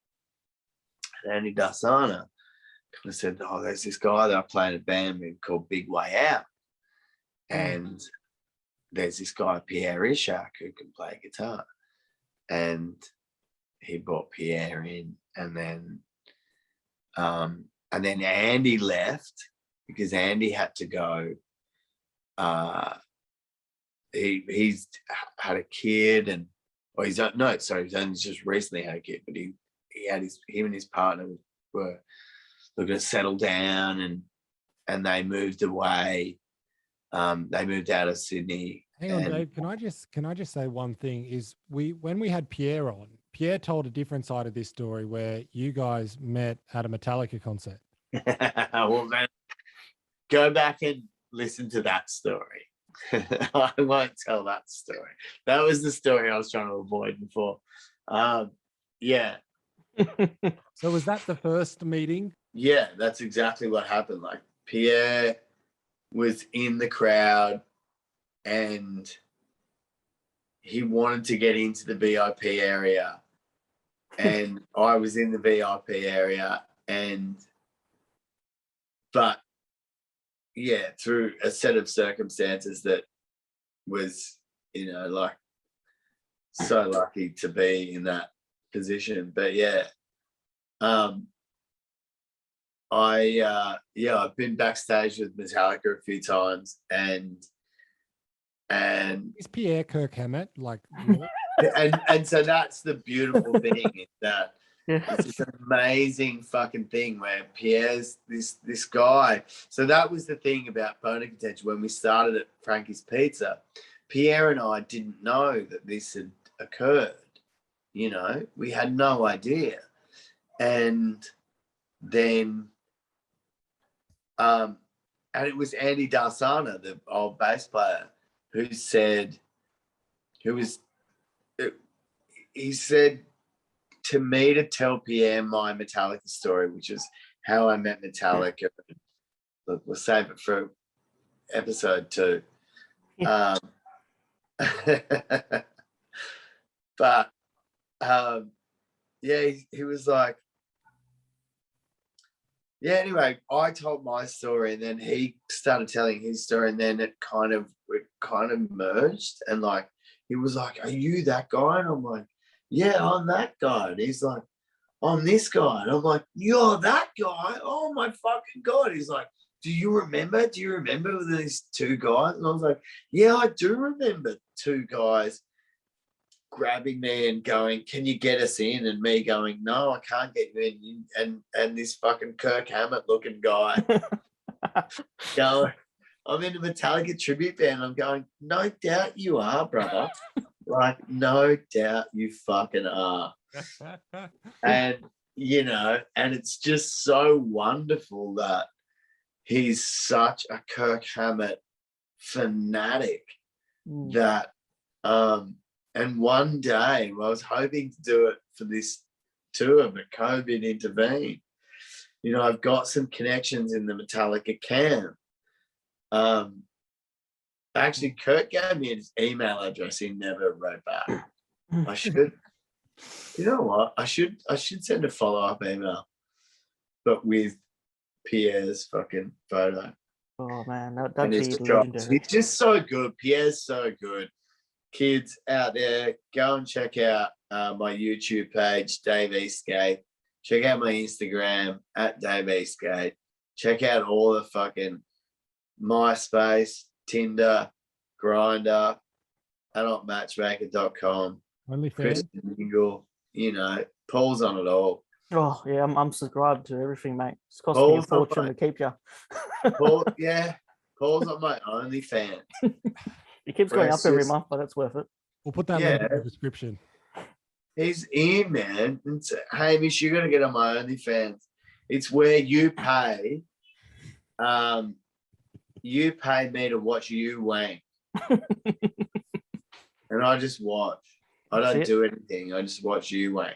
and Andy Darsana kind of said, oh, there's this guy that I play in a band with called Big Way Out. And there's this guy, Pierre Ishak, who can play guitar. And he brought Pierre in, and then Andy left because Andy had to go. He's had a kid, and he's only just recently had a kid, but he had him and his partner were looking to settle down, and they moved away. They moved out of Sydney. Hang on, Dave. Can I just say one thing? Is when we had Pierre on, Pierre told a different side of this story where you guys met at a Metallica concert. Well, man, go back and listen to that story. I won't tell that story. That was the story I was trying to avoid before. Yeah. So was that the first meeting? Yeah, that's exactly what happened. Like, Pierre was in the crowd and he wanted to get into the VIP area, and I was in the VIP area, but yeah, through a set of circumstances that was, like, so lucky to be in that position. But yeah, I've been backstage with Metallica a few times, and is Pierre Kirk Hammett like? and so that's the beautiful thing, is that it's an amazing fucking thing where Pierre's this guy. So that was the thing about Bone of Contention when we started at Frankie's Pizza. Pierre and I didn't know that this had occurred. We had no idea. And then and it was Andy Darsana, the old bass player, he said to me to tell Pierre my Metallica story, which is how I met Metallica. We'll save it for episode 2. But he was like, anyway, I told my story, and then he started telling his story, and then it kind of merged, and like, he was like, are you that guy? And I'm like, yeah, I'm that guy. And he's like, I'm this guy. And I'm like, you're that guy? Oh my fucking God. He's like, do you remember these 2 guys? And I was like, yeah, I do remember 2 guys grabbing me and going, can you get us in? And me going, no, I can't get you in. And this fucking Kirk Hammett looking guy going, I'm in a Metallica tribute band. I'm going, no doubt you are, brother. Like, no doubt you fucking are. And, and it's just so wonderful that he's such a Kirk Hammett fanatic that, and one day I was hoping to do it for this tour, but COVID intervened. I've got some connections in the Metallica camp. Actually, Kurt gave me his email address. He never wrote back. I should, you know what? I should send a follow-up email, but with Pierre's fucking photo. Oh man, that'd be legendary. It's just so good. Pierre's so good. Kids out there, go and check out my YouTube page, Dave Eastgate. Check out my Instagram at Dave Eastgate. Check out all the fucking MySpace, Tinder, Grindr, adultmatchmaker.com, OnlyFans, Mingle, Paul's on it all. Oh yeah, I'm subscribed to everything, mate. It's cost me a fortune to keep you. Paul's on my OnlyFans. It keeps going up every month, but it's worth it. We'll put that link in the description. He's in, man. It's, Hamish, you're gonna get on my OnlyFans. It's where you pay. You pay me to watch you wank. And I just watch. I don't do anything. I just watch you wank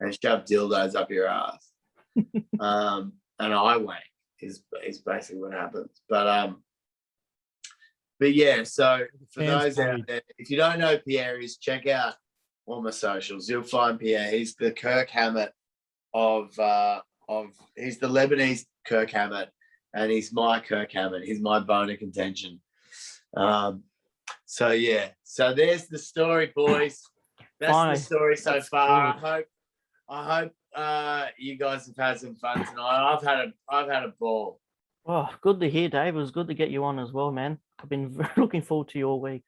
and shove dildos up your ass. And I wank is basically what happens. But But yeah, so for Fans those out page. there, if you don't know Pierre is, check out all my socials. You'll find Pierre. He's the Kirk Hammett of he's the Lebanese Kirk Hammett, and he's my Kirk Hammett. He's my bone of contention. So yeah, so there's the story, boys. That's Fine. the story so That's far. good. I hope you guys have had some fun tonight. I've had a ball. Oh, good to hear, Dave. It was good to get you on as well, man. I've been looking forward to you all week.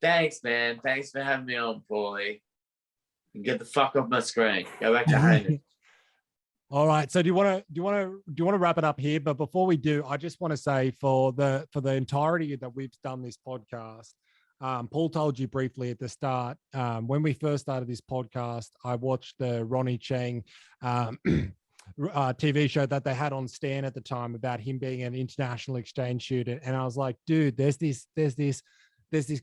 Thanks, man. Thanks for having me on, Paulie. And get the fuck off my screen. Go back to Hamish. All right. So do you want to wrap it up here? But before we do, I just want to say for the entirety that we've done this podcast, Paul told you briefly at the start, when we first started this podcast, I watched the Ronnie Chang TV show that they had on Stan at the time about him being an international exchange student. And I was like, dude, there's this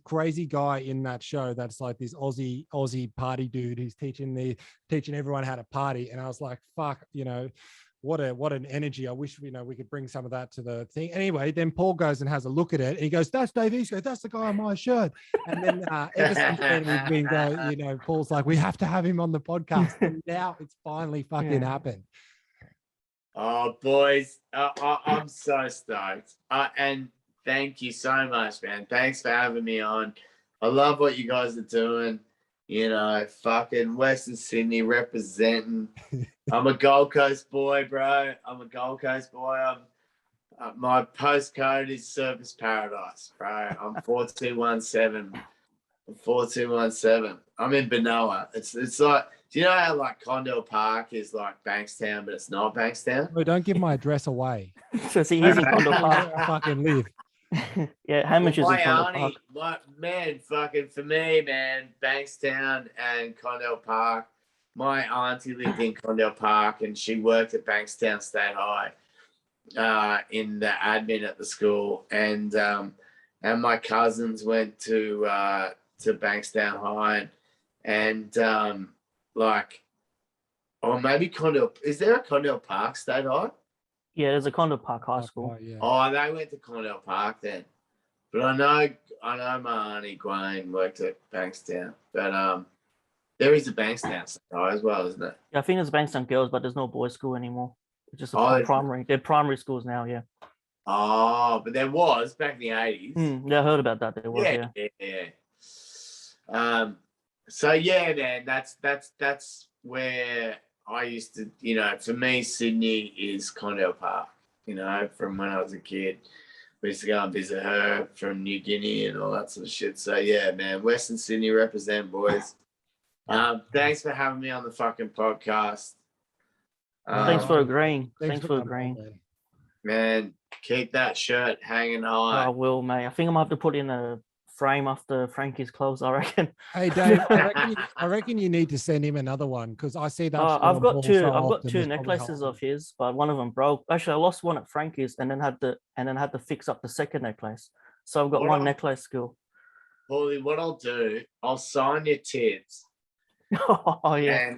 crazy guy in that show that's like this Aussie party dude who's teaching everyone how to party. And I was like, fuck, what an energy. I wish we could bring some of that to the thing. Anyway, then Paul goes and has a look at it. And he goes, that's Dave Eastgate. That's the guy on my shirt. And then ever since then we've been going, Paul's like, we have to have him on the podcast. And now it's finally fucking happened. Oh, boys, I'm so stoked. And thank you so much, man. Thanks for having me on. I love what you guys are doing. Fucking Western Sydney representing. I'm a Gold Coast boy, bro. My postcode is Surfers Paradise, bro. I'm 4217. I'm in Benoa. It's like, do you know how like Condell Park is like Bankstown, but it's not Bankstown? Well, don't give my address away. So see, he's in Condell Park. I fucking live. Yeah, Hamish is in Condell Park. For me, man, Bankstown and Condell Park. My auntie lived in Condell Park, and she worked at Bankstown State High in the admin at the school, and my cousins went to Bankstown High, and or maybe Condell. Is there a Condell Park State High? Yeah, there's a Condell Park High School. Yeah. Oh, they went to Condell Park then. But I know my auntie Gwen worked at Bankstown. But there is a Bankstown State High as well, isn't it? Yeah, I think there's Bankstown Girls, but there's no boys' school anymore. It's just a primary. They're primary schools now, yeah. Oh, but there was back in the 80s. Yeah, I heard about that. There was, yeah. So yeah, man, that's where I used to, for me, Sydney is Condell Park, from when I was a kid. We used to go and visit her from New Guinea and all that sort of shit. So yeah, man, Western Sydney represent, boys. Thanks for having me on the fucking podcast. Thanks for agreeing. Man, keep that shirt hanging high. I will, mate. I think I might have to put in a frame after Frankie's clothes, I reckon. Hey Dave, I reckon you need to send him another one, because I see that. I've got two necklaces of his, but one of them broke. Actually, I lost one at Frankie's and then had to fix up the second necklace. So I've got one necklace still. Paulie, what I'll do, I'll sign your tits. Oh yeah.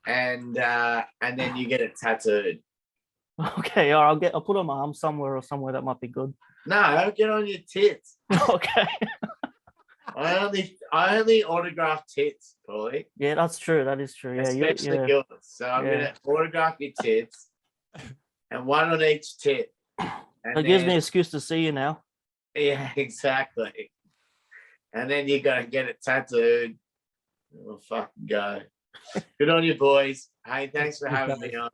And then you get it tattooed. Okay, all right, I'll put on my arm somewhere that might be good. No, get on your tits. Okay. I only autograph tits, Paulie. Yeah, that's true. That is true. Yeah, especially yours. So I'm gonna autograph your tits, and one on each tit. It gives me an excuse to see you now. Yeah, exactly. And then you gotta get it tattooed. We'll fucking go. Good on you, boys. Hey, thanks for having me on.